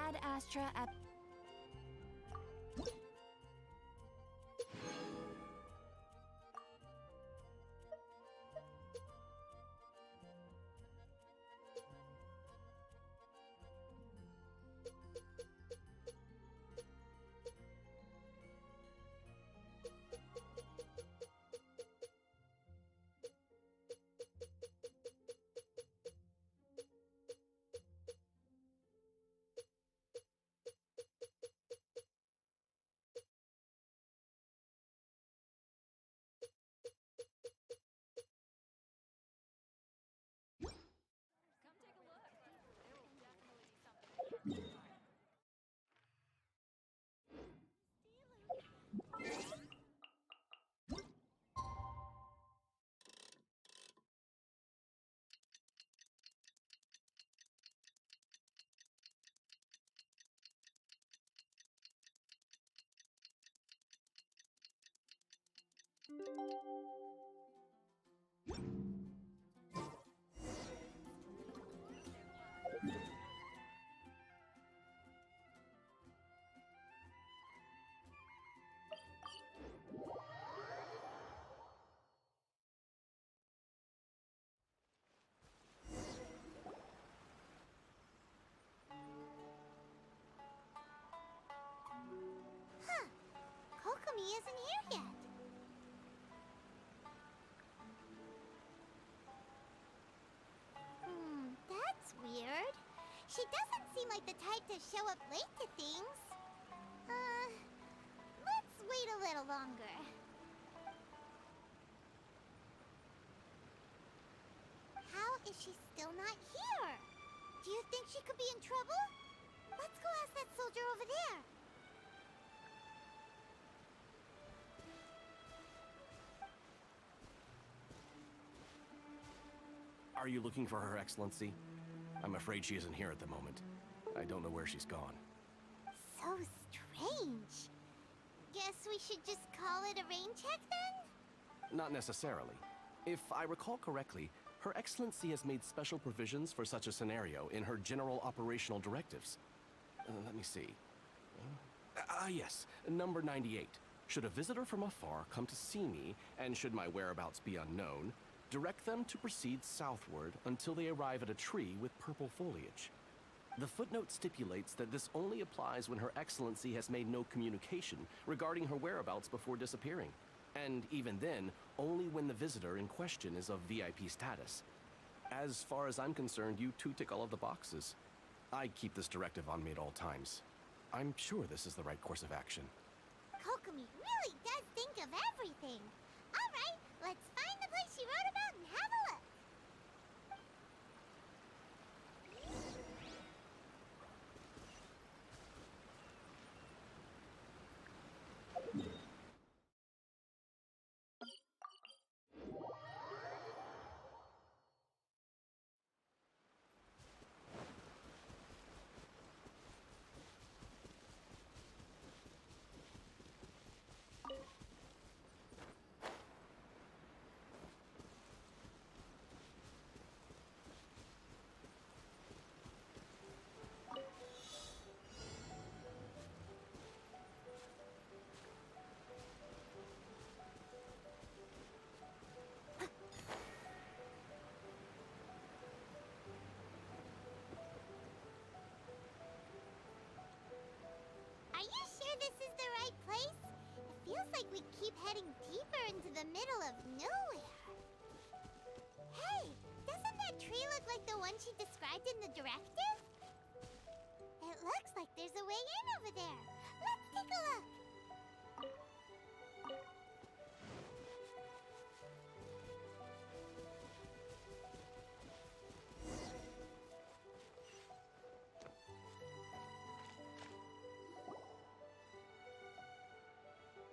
Ad Astra at... Kokomi isn't here yet. That's weird. She doesn't seem like the type to show up late to things. Let's wait a little longer. How is she still not here? Do you think she could be in trouble? Let's go ask that soldier over there. Are you looking for Her Excellency? I'm afraid she isn't here at the moment. I don't know where she's gone. So strange. Guess we should just call it a rain check then? Not necessarily. If I recall correctly, Her Excellency has made special provisions for such a scenario in her general operational directives. Let me see. Yes, number 98. Should a visitor from afar come to see me, and should my whereabouts be unknown, Direct them to proceed southward until they arrive at a tree with purple foliage. The footnote stipulates that this only applies when Her Excellency has made no communication regarding her whereabouts before disappearing. And even then, only when the visitor in question is of VIP status. As far as I'm concerned, you two tick all of the boxes. I keep this directive on me at all times. I'm sure this is the right course of action. Kokomi really does think of everything. All right, let's find the place she wrote about and have a look. Are you sure this is the right place? It feels like we keep heading deeper into the middle of nowhere. Hey, doesn't that tree look like the one she described in the directive? It looks like there's a way in over there. Let's take a look.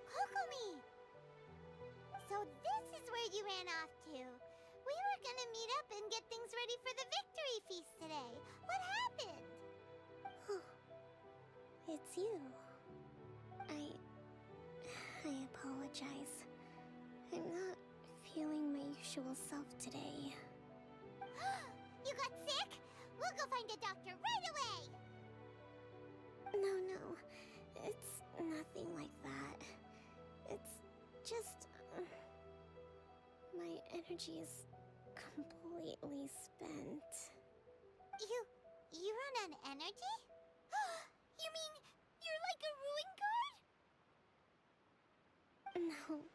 Kokomi! So this is where you ran off to. We were gonna meet up and get things ready for the victory feast today. What happened? It's you. I apologize. I'm not feeling my usual self today. You got sick? We'll go find a doctor right away! No, it's nothing like that. It's just... my energy is completely spent. You run on energy? You mean you're like a ruin guard? No,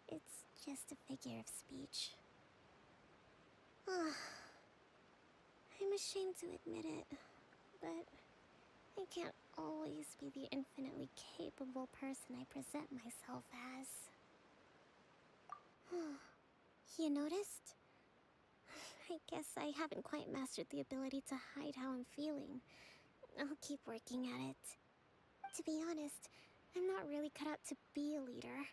it's just a figure of speech. I'm ashamed to admit it, but I can't always be the infinitely capable person I present myself as. You noticed? I guess I haven't quite mastered the ability to hide how I'm feeling. I'll keep working at it. To be honest, I'm not really cut out to be a leader.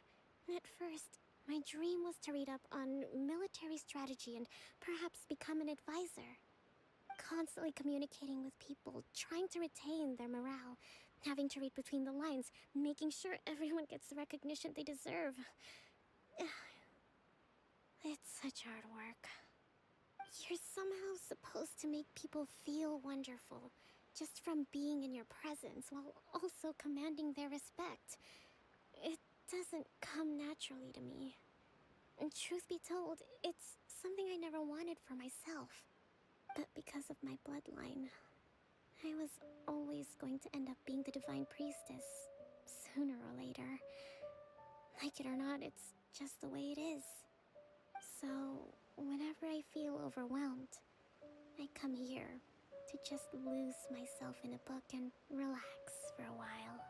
At first, my dream was to read up on military strategy and perhaps become an advisor. Constantly communicating with people, trying to retain their morale, having to read between the lines, making sure everyone gets the recognition they deserve. It's such hard work. You're somehow supposed to make people feel wonderful, just from being in your presence, while also commanding their respect. It doesn't come naturally to me. And truth be told, it's something I never wanted for myself. But because of my bloodline, I was always going to end up being the divine priestess, sooner or later. Like it or not, it's just the way it is. So, whenever I feel overwhelmed, I come here to just lose myself in a book and relax for a while.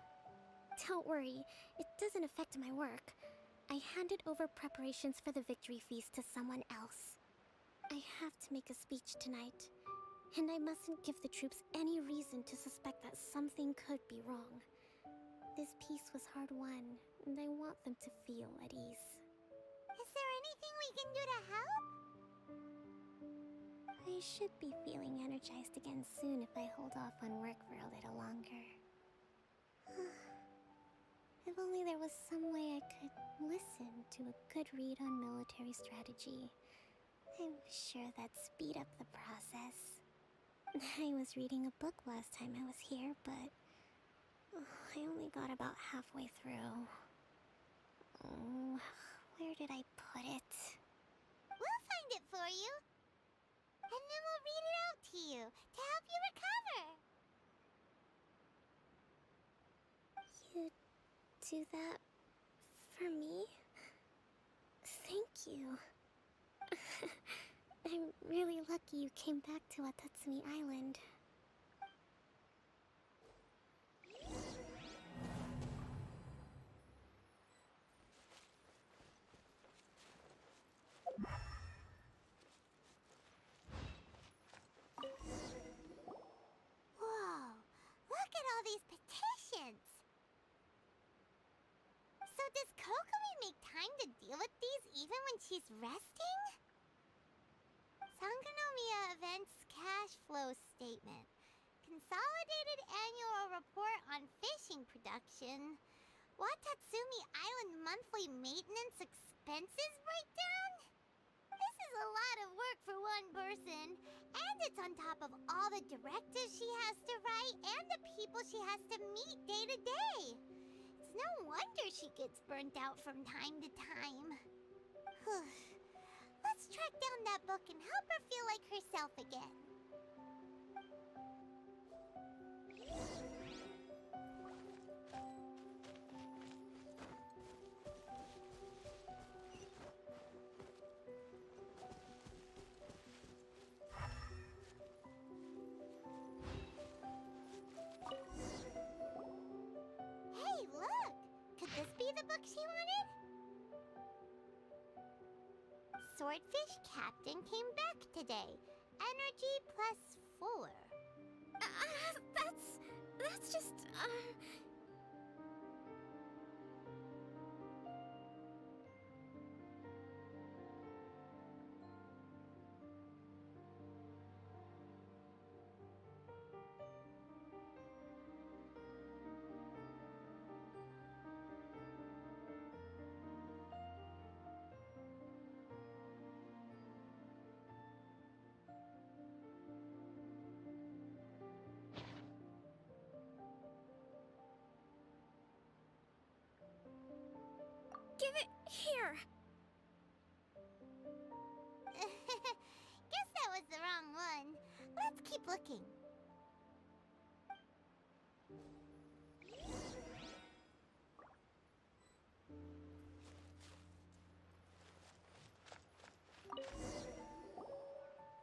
Don't worry, it doesn't affect my work. I handed over preparations for the victory feast to someone else. I have to make a speech tonight, and I mustn't give the troops any reason to suspect that something could be wrong. This peace was hard-won, and I want them to feel at ease. Is there anything we can do to help? I should be feeling energized again soon if I hold off on work for a little longer. If only there was some way I could listen to a good read on military strategy. I'm sure that'd speed up the process. I was reading a book last time I was here, but I only got about halfway through. Oh, where did I put it? We'll find for you. And then we'll read it out to you to help you recover. You do that for me? Thank you. I'm really lucky you came back to Watatsumi Island. Whoa, look at all these petitions. So does Kokomi make time to deal with these even when she's resting? Sangonomiya Events Cash Flow Statement. Consolidated Annual Report on Fishing Production. Watatsumi Island Monthly Maintenance Expenses Breakdown? This is a lot of work for one person, and it's on top of all the directives she has to write and the people she has to meet day to day. It's no wonder she gets burnt out from time to time. Let's track down that book and help her feel like herself again. Hey, look! Could this be the book she wanted? Swordfish Captain came back today. Energy +4. That's just, Give it here! Guess that was the wrong one. Let's keep looking.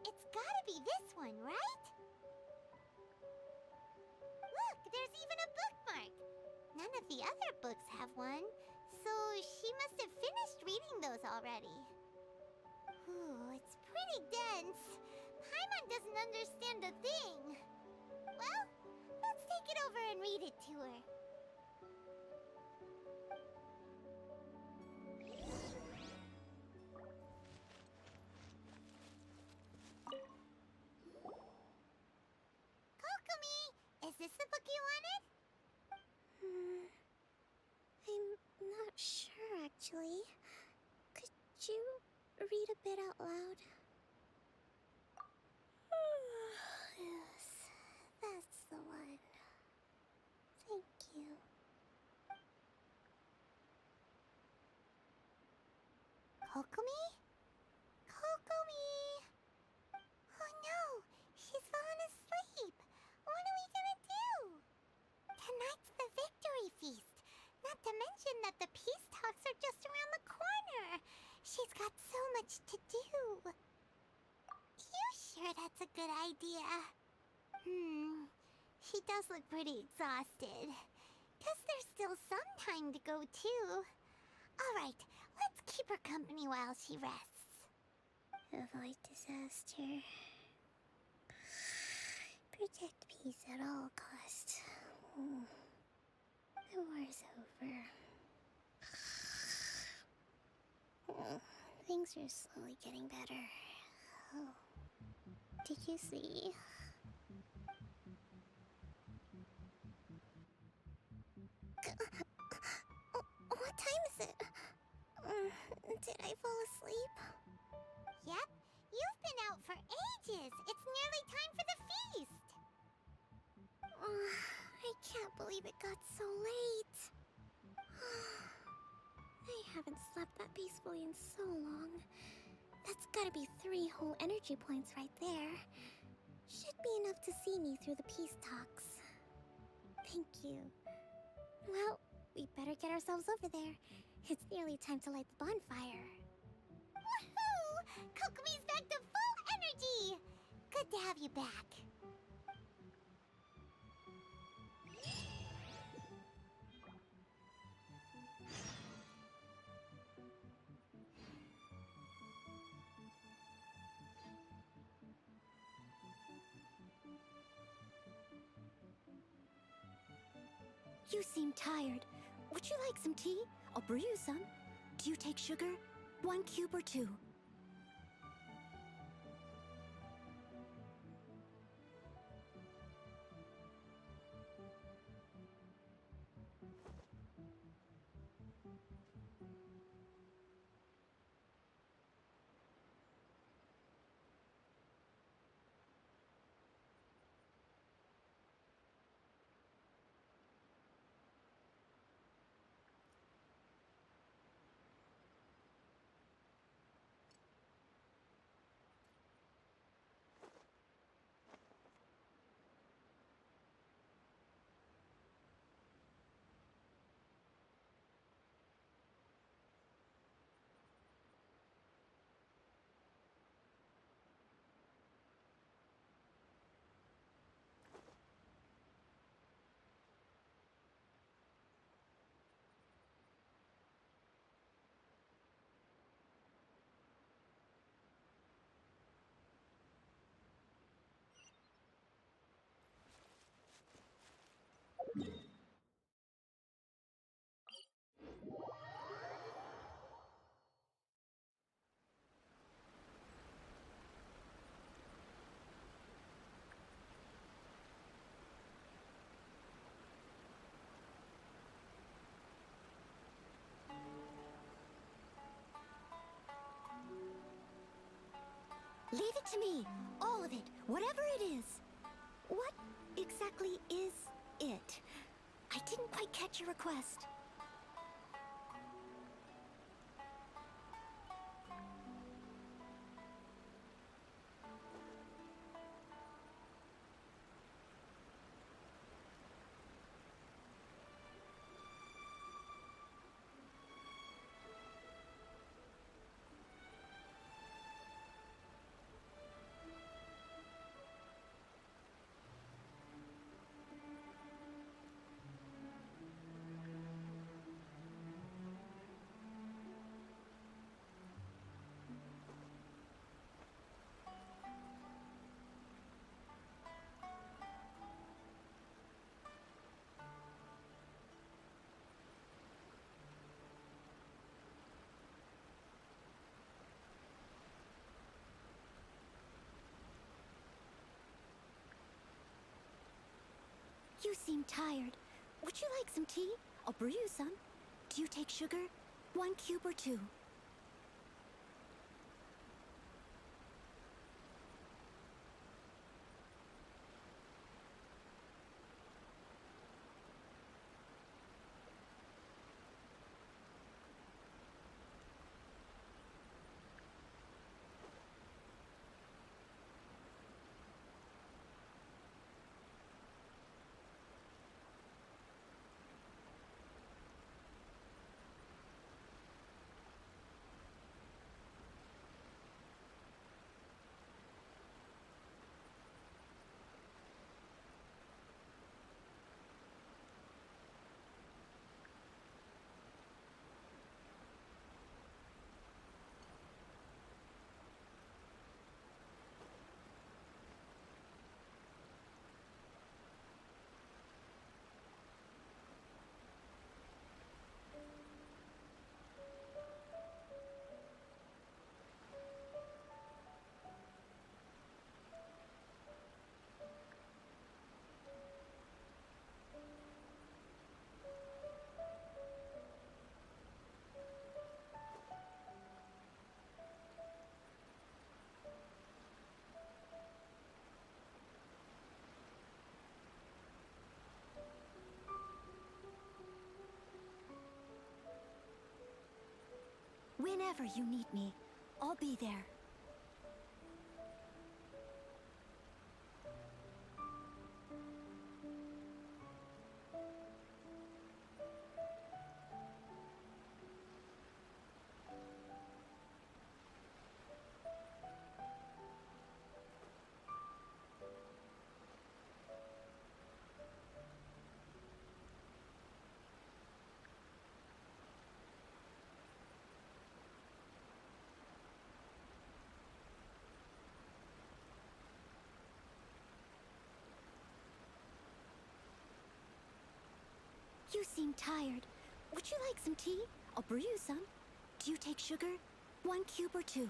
It's gotta be this one, right? Look, there's even a bookmark. None of the other books have one, so she must have finished reading those already. Ooh, it's pretty dense. Paimon doesn't understand a thing. Well, let's take it over and read it to her. Kokomi, is this the book you wanted? I'm not sure, actually. Could you read a bit out loud? Yes, that's the one. Thank you. Kokomi? Kokomi! Oh no, she's fallen asleep. What are we gonna do? Tonight's the victory feast. Not to mention that the peace talks are just around the corner. She's got so much to do. You sure that's a good idea? She does look pretty exhausted. Guess there's still some time to go, too. All right, let's keep her company while she rests. Avoid disaster. Protect peace at all costs. The war's over. Things are slowly getting better. Oh. Did you see? What time is it? Did I fall asleep? Yep, you've been out for ages. It's nearly time for the feast. I can't believe it got so late. I haven't slept that peacefully in so long. That's gotta be 3 whole energy points right there. Should be enough to see me through the peace talks. Thank you. Well, we better get ourselves over there. It's nearly time to light the bonfire. Woohoo! Kokomi's back to full energy! Good to have you back. You seem tired. Would you like some tea? I'll brew you some. Do you take sugar? 1 cube or 2? Leave it to me. All of it. Whatever it is. What exactly is it? I didn't quite catch your request. You seem tired. Would you like some tea? I'll brew you some. Do you take sugar? 1 cube or 2? Whenever you need me, I'll be there. seem tired. Would you like some tea? I'll brew you some. Do you take sugar? 1 cube or 2?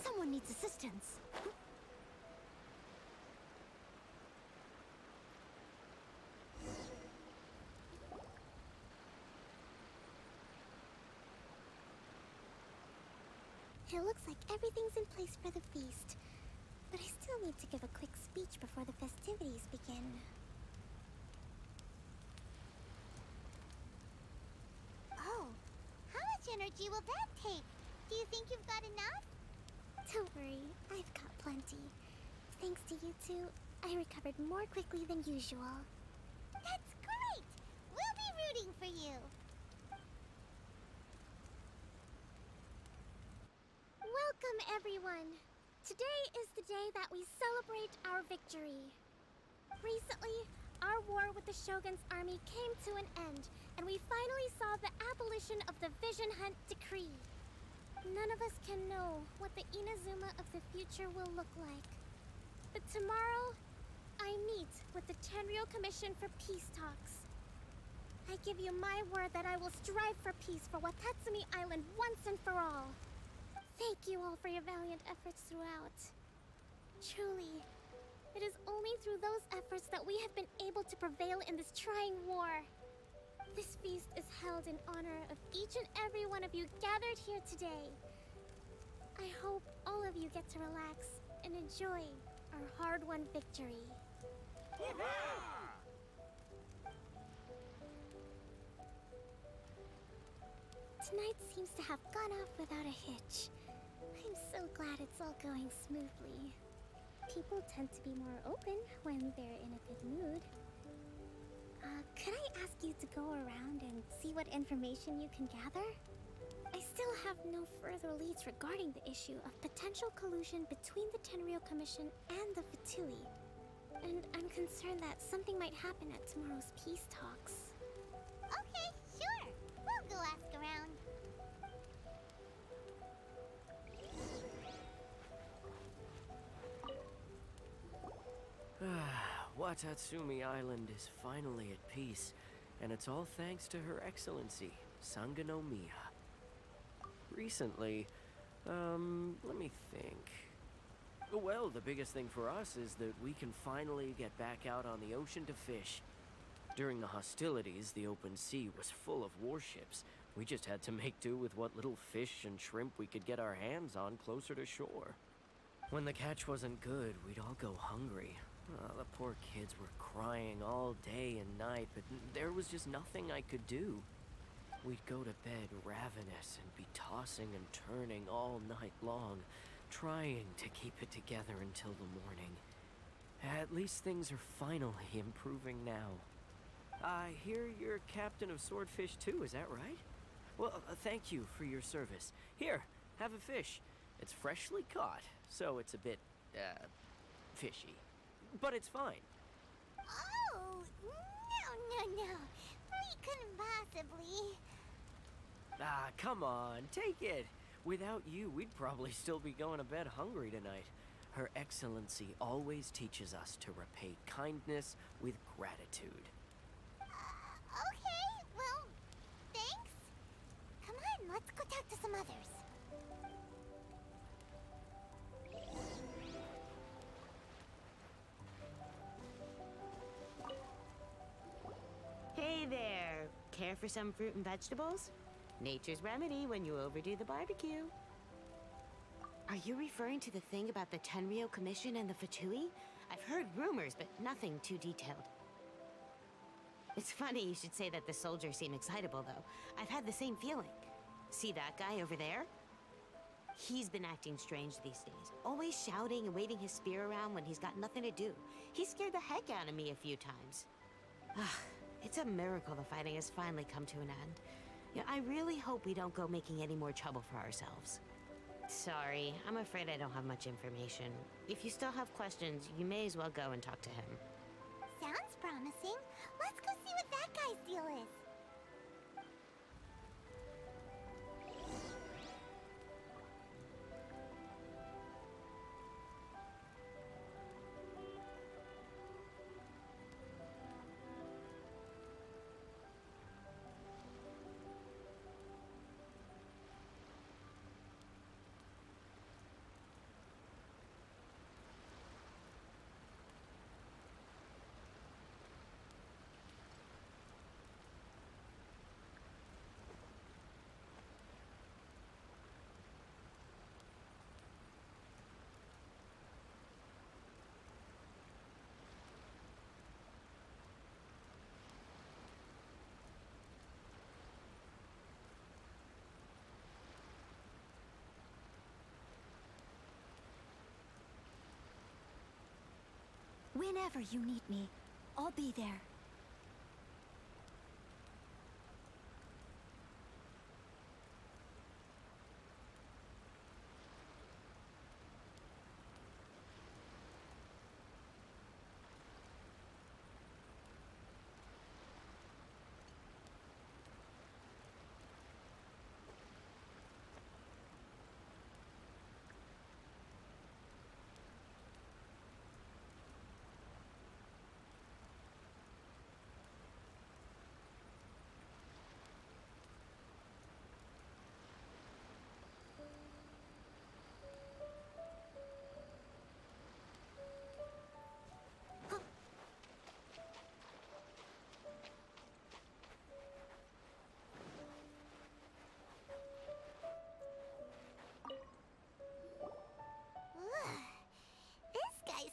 Someone needs assistance. It looks like everything's in place for the feast. But I still need to give a quick speech before the festivities begin. Oh, how much energy will that take? Do you think you've got enough? Don't worry, I've got plenty. Thanks to you two, I recovered more quickly than usual. That's great! We'll be rooting for you. Welcome, everyone! Today is the day that we celebrate our victory. Recently, our war with the Shogun's army came to an end, and we finally saw the abolition of the Vision Hunt Decree. None of us can know what the Inazuma of the future will look like. But tomorrow, I meet with the Tenryou Commission for peace talks. I give you my word that I will strive for peace for Watatsumi Island once and for all. Thank you all for your valiant efforts throughout. Truly, it is only through those efforts that we have been able to prevail in this trying war. This feast is held in honor of each and every one of you gathered here today. I hope all of you get to relax and enjoy our hard-won victory. Tonight seems to have gone off without a hitch. I'm so glad it's all going smoothly. People tend to be more open when they're in a good mood. Could I ask you to go around and see what information you can gather? I still have no further leads regarding the issue of potential collusion between the Tenryou Commission and the Fatui. And I'm concerned that something might happen at tomorrow's peace talks. Okay, sure. We'll go ask around. Watatsumi Island is finally at peace, and it's all thanks to Her Excellency, Sangonomiya. Recently, let me think. Well, the biggest thing for us is that we can finally get back out on the ocean to fish. During the hostilities, the open sea was full of warships. We just had to make do with what little fish and shrimp we could get our hands on closer to shore. When the catch wasn't good, we'd all go hungry. The poor kids were crying all day and night, but there was just nothing I could do. We'd go to bed ravenous and be tossing and turning all night long, trying to keep it together until the morning. At least things are finally improving now. I hear you're captain of Swordfish too, is that right? Well, thank you for your service. Here, have a fish. It's freshly caught, so it's a bit, fishy. But it's fine. Oh, no. We couldn't possibly. Ah, come on, take it. Without you, we'd probably still be going to bed hungry tonight. Her Excellency always teaches us to repay kindness with gratitude. Okay, well, thanks. Come on, let's go talk to some others. Hey there! Care for some fruit and vegetables? Nature's remedy when you overdo the barbecue. Are you referring to the thing about the Tenryo Commission and the Fatui? I've heard rumors, but nothing too detailed. It's funny you should say that the soldiers seem excitable, though. I've had the same feeling. See that guy over there? He's been acting strange these days. Always shouting and waving his spear around when he's got nothing to do. He scared the heck out of me a few times. It's a miracle the fighting has finally come to an end. Yeah, I really hope we don't go making any more trouble for ourselves. Sorry, I'm afraid I don't have much information. If you still have questions, you may as well go and talk to him. Sounds promising. Let's go see what that guy's deal is. Whenever you need me, I'll be there.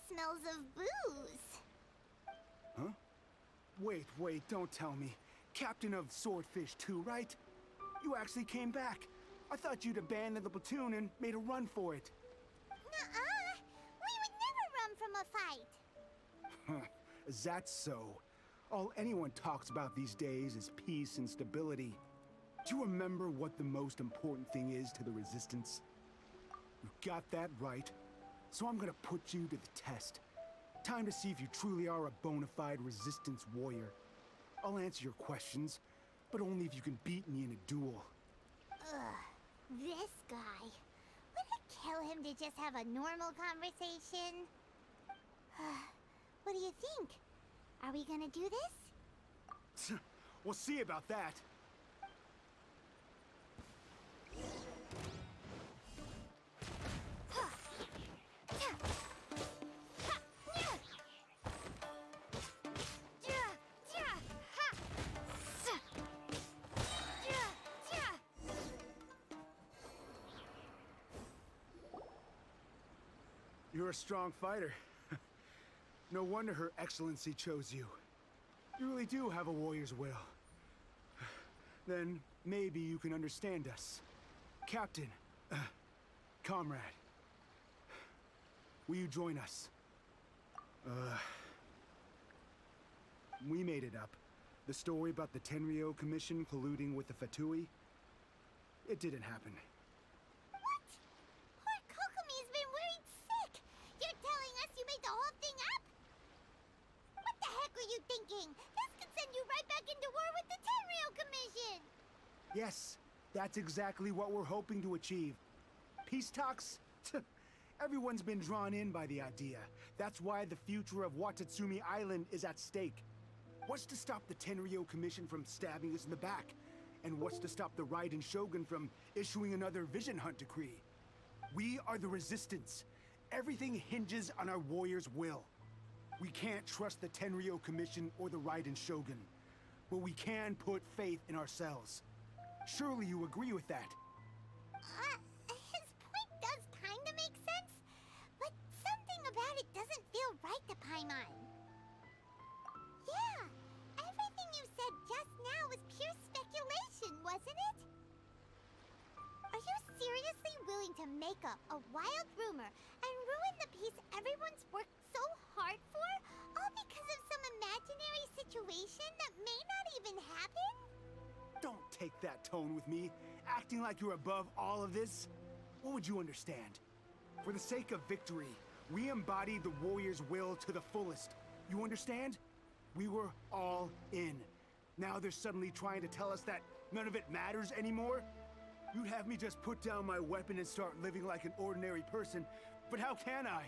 Smells of booze. Huh? Wait, don't tell me. Captain of Swordfish 2, right? You actually came back. I thought you'd abandoned the platoon and made a run for it. Nuh-uh. We would never run from a fight. Huh. Is that so? All anyone talks about these days is peace and stability. Do you remember what the most important thing is to the Resistance? You got that right. So I'm gonna put you to the test. Time to see if you truly are a bona fide Resistance warrior. I'll answer your questions, but only if you can beat me in a duel. Ugh, this guy. Would it kill him to just have a normal conversation? What do you think? Are we gonna do this? We'll see about that. You're a strong fighter. No wonder Her Excellency chose you. You really do have a warrior's will. Then maybe you can understand us. Captain, comrade, will you join us? We made it up. The story about the Tenryo Commission colluding with the Fatui, it didn't happen. What? Poor Kokomi's been worried sick! You're telling us you made the whole thing up? What the heck were you thinking? This could send you right back into war with the Tenryo Commission! Yes, that's exactly what we're hoping to achieve. Peace talks? Everyone's been drawn in by the idea. That's why the future of Watatsumi Island is at stake. What's to stop the Tenryo Commission from stabbing us in the back? And what's to stop the Raiden Shogun from issuing another Vision Hunt decree? We are the Resistance. Everything hinges on our warrior's will. We can't trust the Tenryo Commission or the Raiden Shogun, but we can put faith in ourselves. Surely you agree with that? His point does kinda make sense, but something about it doesn't feel right to Paimon. Yeah, everything you said just now was pure speculation, wasn't it? Are you seriously willing to make up a wild rumor and ruin the peace everyone's worked so hard for, all because of some imaginary situation that may not even happen? Don't take that tone with me, acting like you're above all of this. What would you understand? For the sake of victory, we embodied the warrior's will to the fullest. You understand? We were all in. Now they're suddenly trying to tell us that none of it matters anymore? You'd have me just put down my weapon and start living like an ordinary person, but how can I?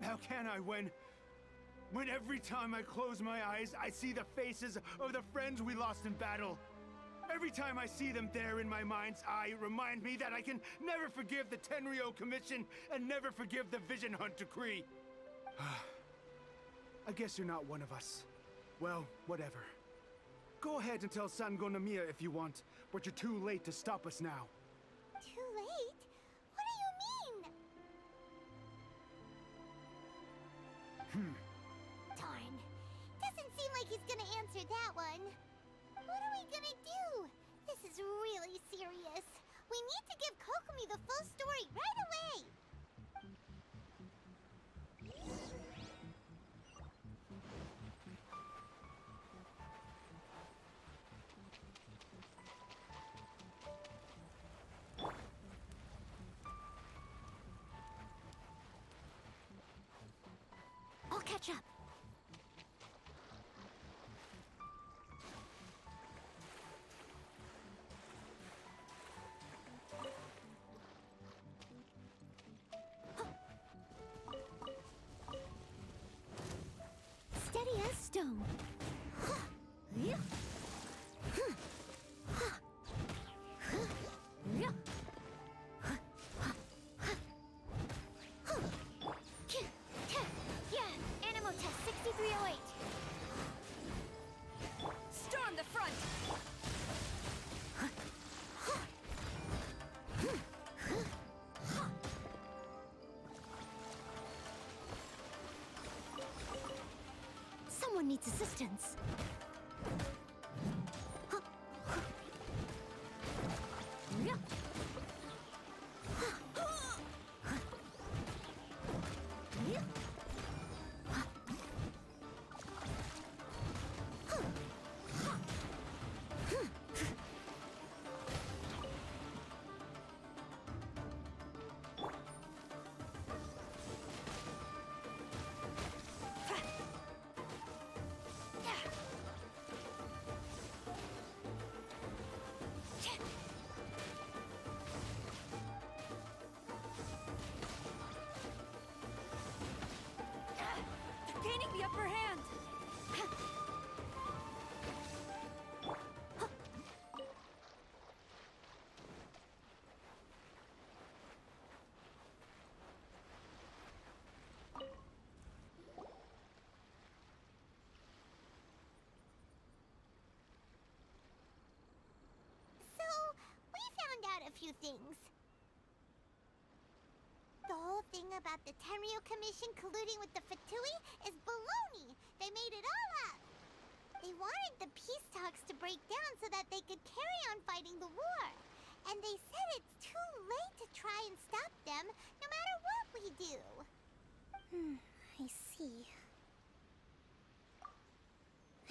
How can I when every time I close my eyes, I see the faces of the friends we lost in battle? Every time I see them there in my mind's eye, it reminds me that I can never forgive the Tenryo Commission and never forgive the Vision Hunt decree. I guess you're not one of us. Well, whatever. Go ahead and tell Sango Nomiya if you want, but you're too late to stop us now. Too late? What do you mean? Darn. Doesn't seem like he's gonna answer that one. What are we gonna do? This is really serious. We need to give Kokomi the full story right away! I'll catch up. Steady as stone. Animal test 6308. Storm the front. Someone needs assistance. Gaining the upper hand. So, we found out a few things. The whole thing about the Tenryo Commission colluding with the Fatui is baloney. They made it all up. They wanted the peace talks to break down so that they could carry on fighting the war. And they said it's too late to try and stop them, no matter what we do. I see.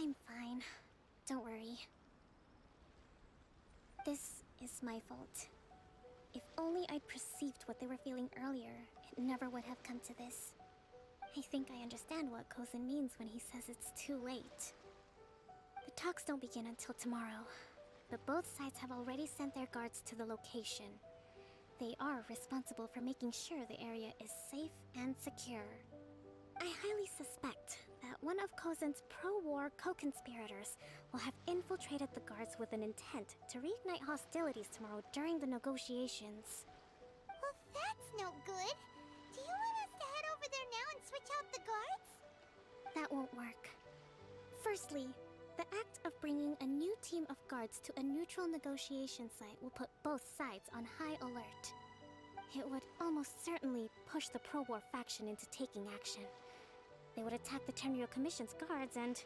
I'm fine. Don't worry. This is my fault. If only I'd perceived what they were feeling earlier, it never would have come to this. I think I understand what Kozin means when he says it's too late. The talks don't begin until tomorrow, but both sides have already sent their guards to the location. They are responsible for making sure the area is safe and secure. I highly suspect that one of Kozin's pro-war co-conspirators will have infiltrated the guards with an intent to reignite hostilities tomorrow during the negotiations. Well, that's no good. Do you want us to head over there now and switch out the guards? That won't work. Firstly, the act of bringing a new team of guards to a neutral negotiation site will put both sides on high alert. It would almost certainly push the pro-war faction into taking action. They would attack the Tenryo Commission's guards, and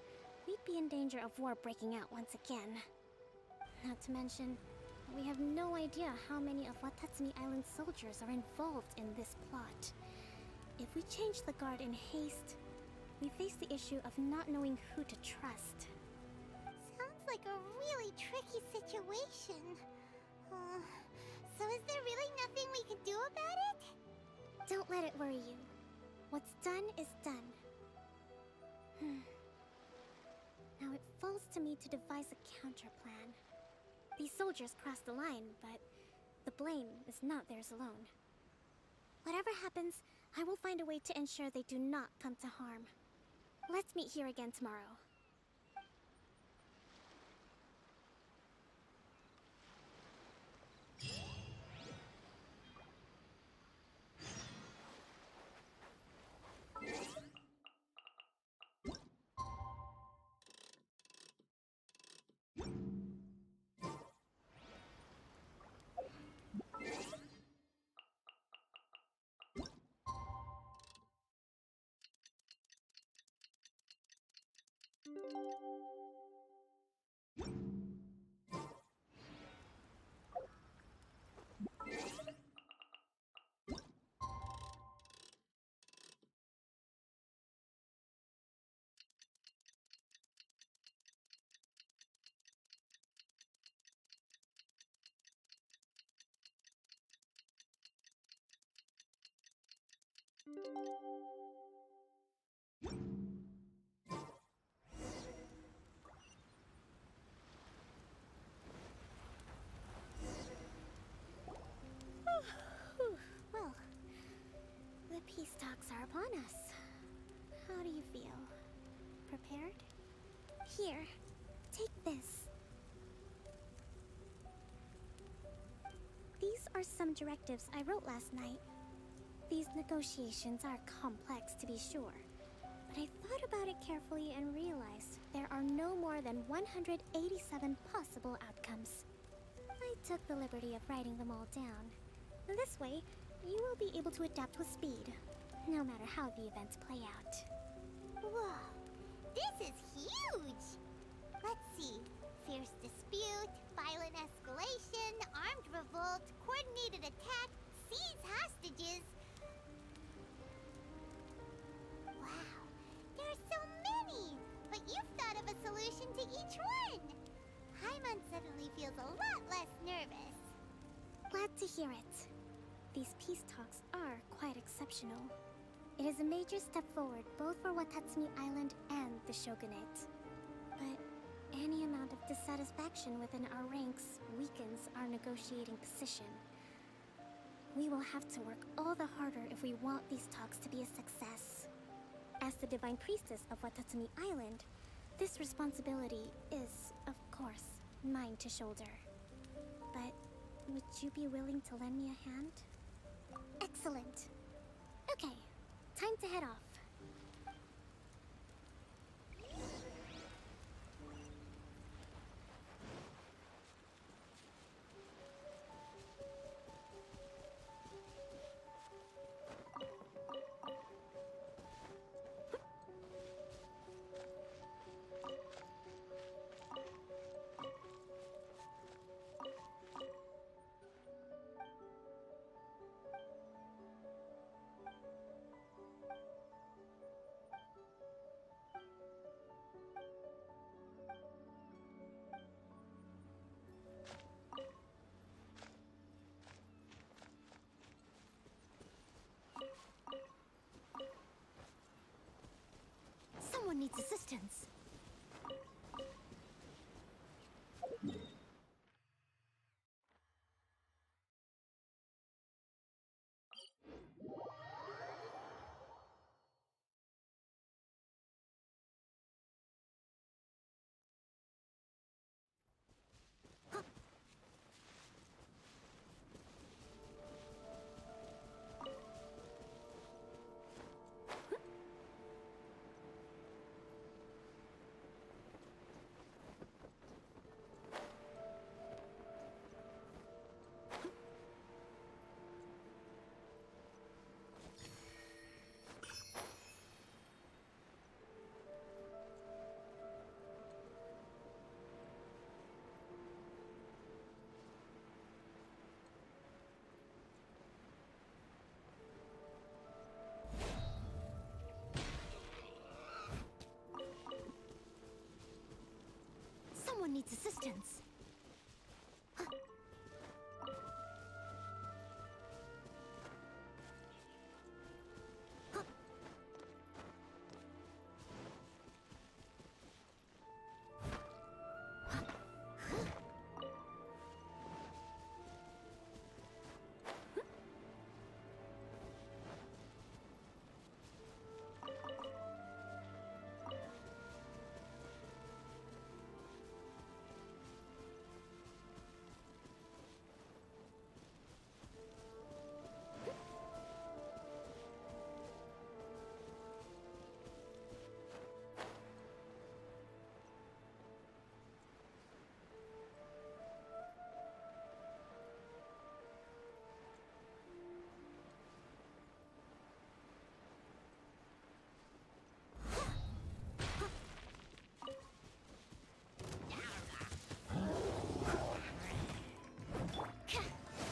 we'd be in danger of war breaking out once again. Not to mention, we have no idea how many of Watatsumi Island's soldiers are involved in this plot. If we change the guard in haste, we face the issue of not knowing who to trust. Sounds like a really tricky situation. So is there really nothing we can do about it? Don't let it worry you. What's done is done. Now it falls to me to devise a counter plan. These soldiers crossed the line, but the blame is not theirs alone. Whatever happens, I will find a way to ensure they do not come to harm. Let's meet here again tomorrow. Well, the peace talks are upon us. How do you feel? Prepared? Here, take this. These are some directives I wrote last night. These negotiations are complex, to be sure, but I thought about it carefully and realized there are no more than 187 possible outcomes. I took the liberty of writing them all down. This way, you will be able to adapt with speed, no matter how the events play out. Whoa, this is huge! Let's see. Fierce dispute, violent escalation, armed revolt, coordinated attack, seize hostages. Wow, there are so many! But you've thought of a solution to each one! Paimon suddenly feels a lot less nervous. Glad to hear it. These peace talks are quite exceptional. It is a major step forward both for Watatsumi Island and the Shogunate. But any amount of dissatisfaction within our ranks weakens our negotiating position. We will have to work all the harder if we want these talks to be a success. As the Divine Priestess of Watatsumi Island, this responsibility is, of course, mine to shoulder. But would you be willing to lend me a hand? Excellent. Okay, time to head off. resistance. Someone needs assistance.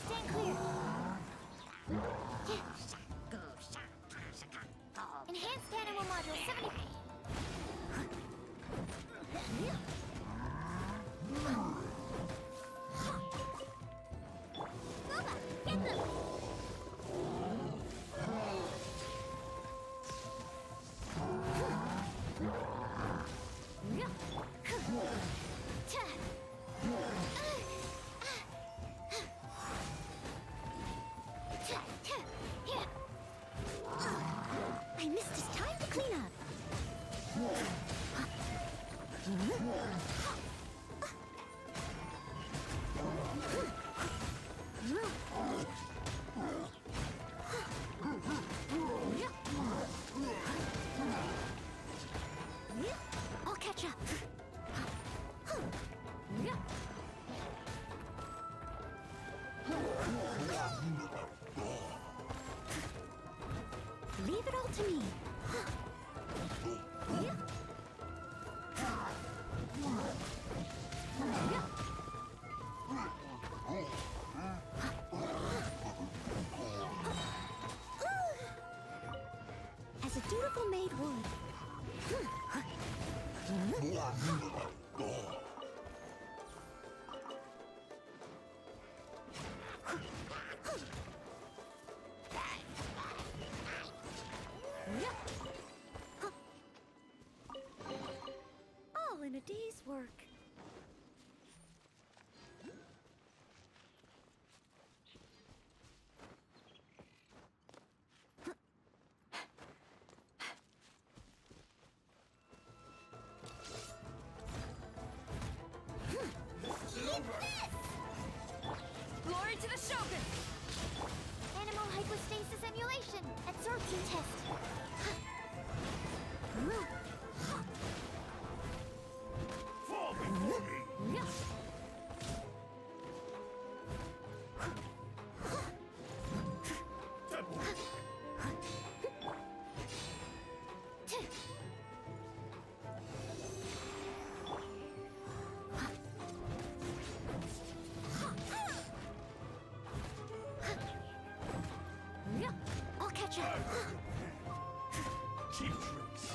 Stand clear. Enhanced animal module 70. Booba, get them. I missed his time to clean up. I'll catch up. Leave it all to me. As a dutiful maid would. All in a day's work. Glory to the Shogun! Animal hypostasis emulation. Absorption test. Fall before me! I'll catch up. Cheap tricks.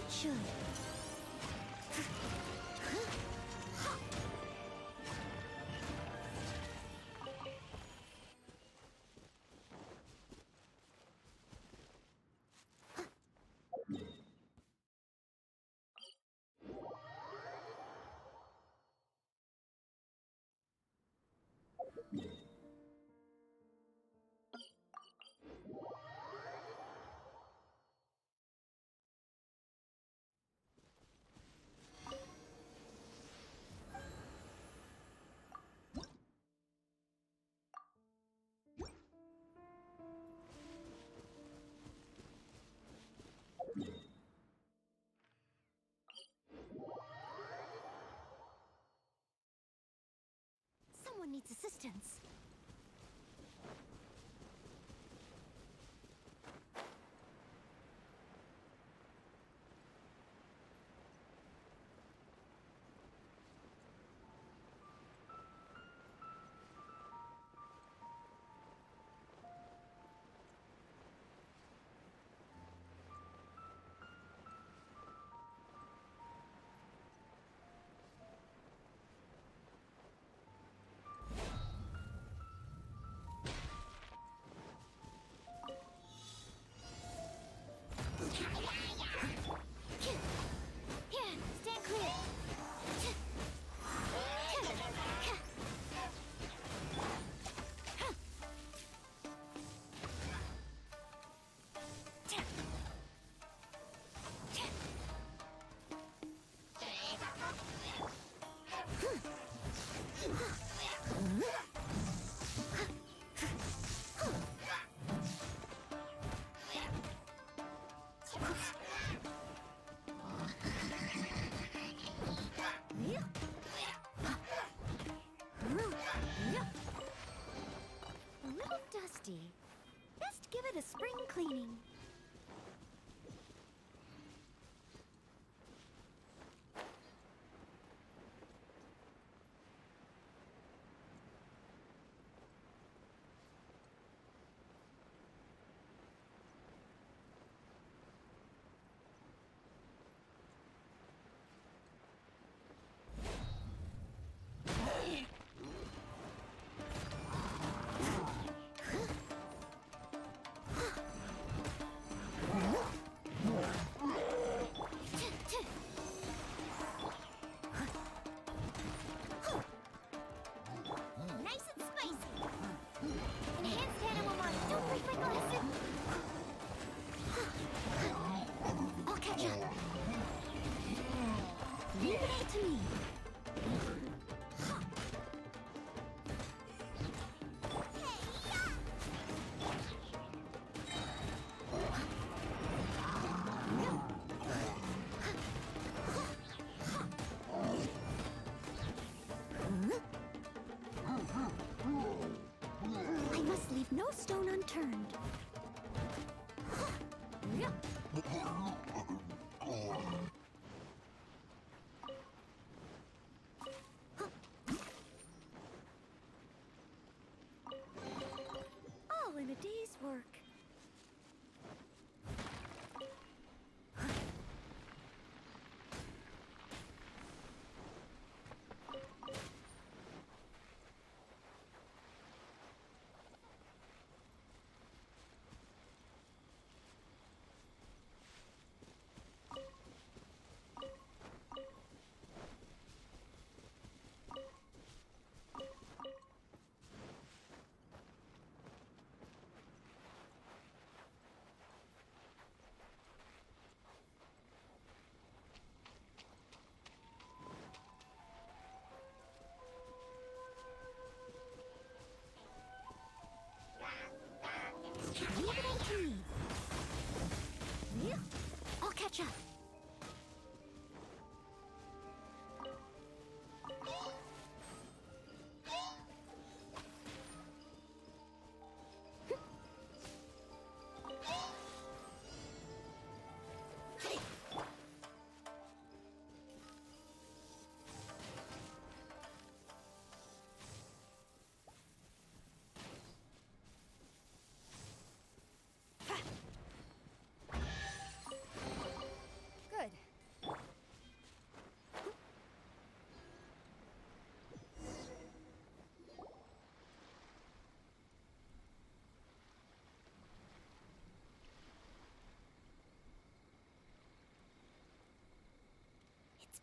it should. Someone needs assistance. Here, stand clear. A little dusty. Best give it a spring cleaning. Nice and spicy. Enhanced animal mind. Don't break my glasses. I'll catch up. Leave it all to me. I must leave no stone unturned. All in a day's work.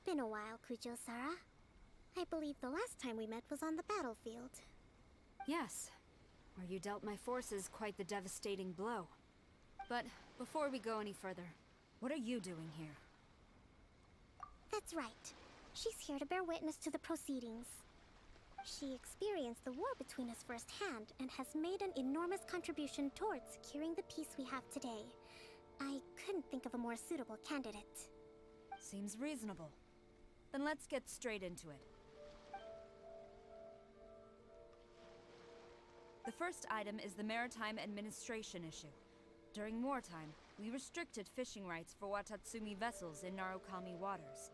been a while, Kujo-Sara. I believe the last time we met was on the battlefield. Yes, where you dealt my forces quite the devastating blow. But before we go any further, what are you doing here? That's right. She's here to bear witness to the proceedings. She experienced the war between us firsthand and has made an enormous contribution towards securing the peace we have today. I couldn't think of a more suitable candidate. Seems reasonable. Then let's get straight into it. The first item is the Maritime Administration issue. During wartime, we restricted fishing rights for Watatsumi vessels in Narukami waters.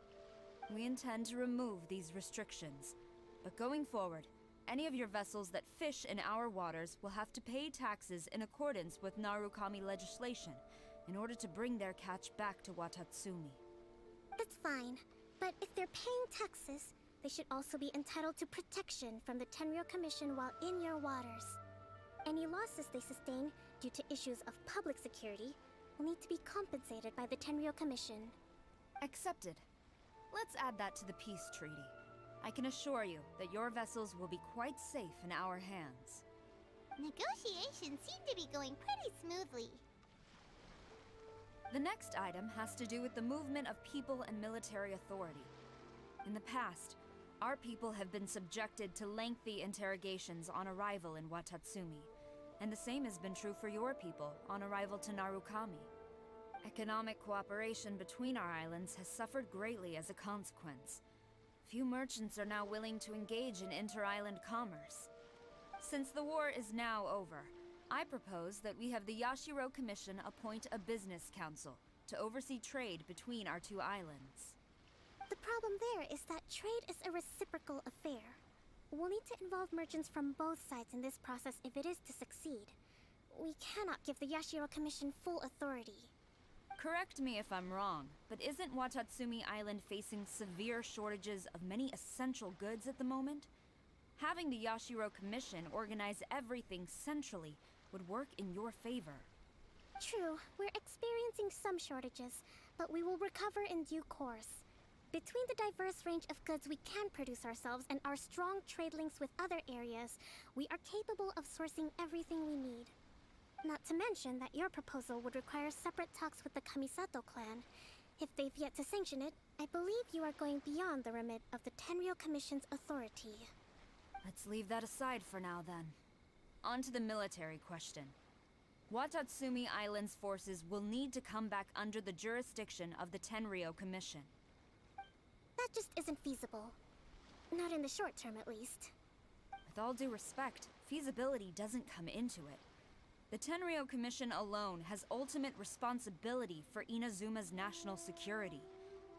We intend to remove these restrictions, but going forward, any of your vessels that fish in our waters will have to pay taxes in accordance with Narukami legislation in order to bring their catch back to Watatsumi. That's fine, but if they're paying taxes, they should also be entitled to protection from the Tenryou Commission while in your waters. Any losses they sustain due to issues of public security will need to be compensated by the Tenryou Commission. Accepted. Let's add that to the peace treaty. I can assure you that your vessels will be quite safe in our hands. Negotiations seem to be going pretty smoothly. The next item has to do with the movement of people and military authority. In the past, our people have been subjected to lengthy interrogations on arrival in Watatsumi, and the same has been true for your people on arrival to Narukami. Economic cooperation between our islands has suffered greatly as a consequence. Few merchants are now willing to engage in inter-island commerce. Since the war is now over, I propose that we have the Yashiro Commission appoint a business council to oversee trade between our two islands. The problem there is that trade is a reciprocal affair. We'll need to involve merchants from both sides in this process if it is to succeed. We cannot give the Yashiro Commission full authority. Correct me if I'm wrong, but isn't Watatsumi Island facing severe shortages of many essential goods at the moment? Having the Yashiro Commission organize everything centrally would work in your favor. True, we're experiencing some shortages, but we will recover in due course. Between the diverse range of goods we can produce ourselves and our strong trade links with other areas, we are capable of sourcing everything we need. Not to mention that your proposal would require separate talks with the Kamisato clan. If they've yet to sanction it, I believe you are going beyond the remit of the Tenryou Commission's authority. Let's leave that aside for now, then. On to the military question. Watatsumi Island's forces will need to come back under the jurisdiction of the Tenryou Commission. That just isn't feasible. Not in the short term, at least. With all due respect, feasibility doesn't come into it. The Tenryou Commission alone has ultimate responsibility for Inazuma's national security.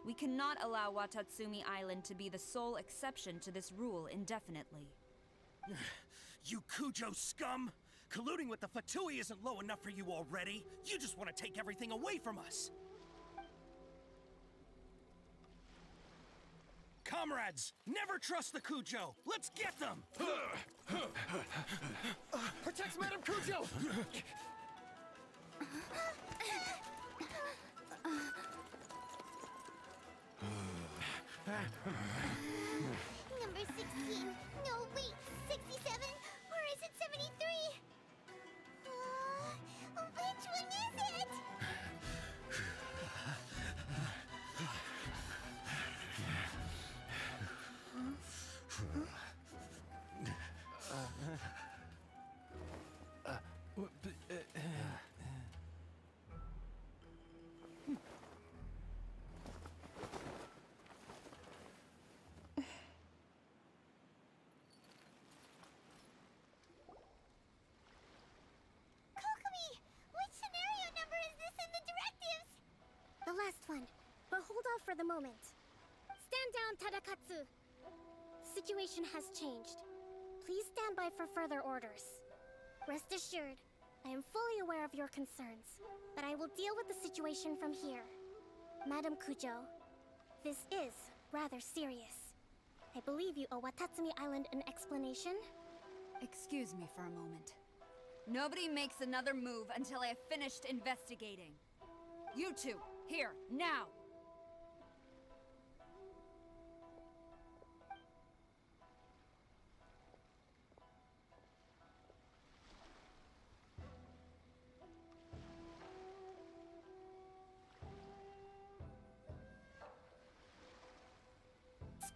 We cannot allow Watatsumi Island to be the sole exception to this rule indefinitely. You Kujo scum! Colluding with the Fatui isn't low enough for you already. You just want to take everything away from us. Comrades, never trust the Kujo. Let's get them! Protect Madame Kujo! Number 16. No, wait. 67? Or is it 73? Which one is it? The last one, but hold off for the moment. Stand down, Tadakatsu! Situation has changed. Please stand by for further orders. Rest assured, I am fully aware of your concerns, but I will deal with the situation from here. Madam Kujo, this is rather serious. I believe you owe Watatsumi Island an explanation? Excuse me for a moment. Nobody makes another move until I have finished investigating. You two, here, now!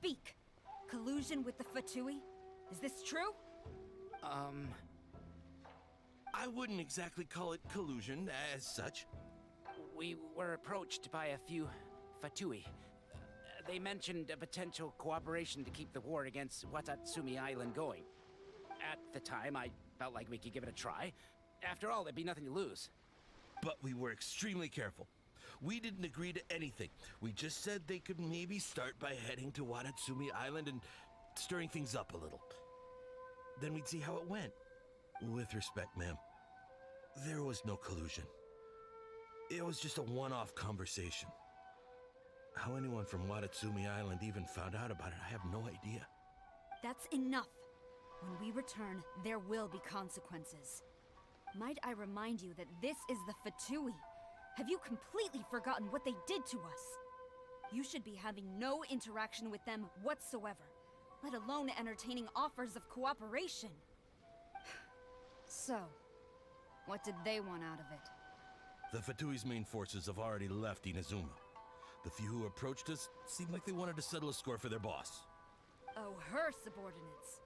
speak! Collusion with the Fatui? Is this true? I wouldn't exactly call it collusion as such. We were approached by a few Fatui. They mentioned a potential cooperation to keep the war against Watatsumi Island going. At the time, I felt like we could give it a try. After all, there'd be nothing to lose. But we were extremely careful. We didn't agree to anything. We just said they could maybe start by heading to Watatsumi Island and stirring things up a little. Then we'd see how it went. With respect, ma'am, there was no collusion. It was just a one-off conversation. How anyone from Watatsumi Island even found out about it, I have no idea. That's enough. When we return, there will be consequences. Might I remind you that this is the Fatui? Have you completely forgotten what they did to us? You should be having no interaction with them whatsoever, let alone entertaining offers of cooperation. So, what did they want out of it? The Fatui's main forces have already left Inazuma. The few who approached us seemed like they wanted to settle a score for their boss. Oh, her subordinates.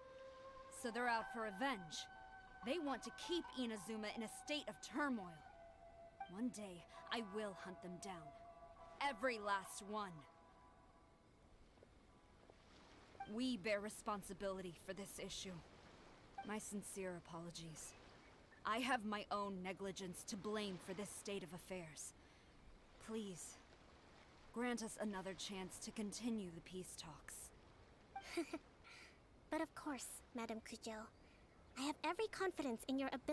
So they're out for revenge. They want to keep Inazuma in a state of turmoil. One day, I will hunt them down. Every last one. We bear responsibility for this issue. My sincere apologies. I have my own negligence to blame for this state of affairs. Please, grant us another chance to continue the peace talks. But of course, Madame Kujo. I have every confidence in your ability.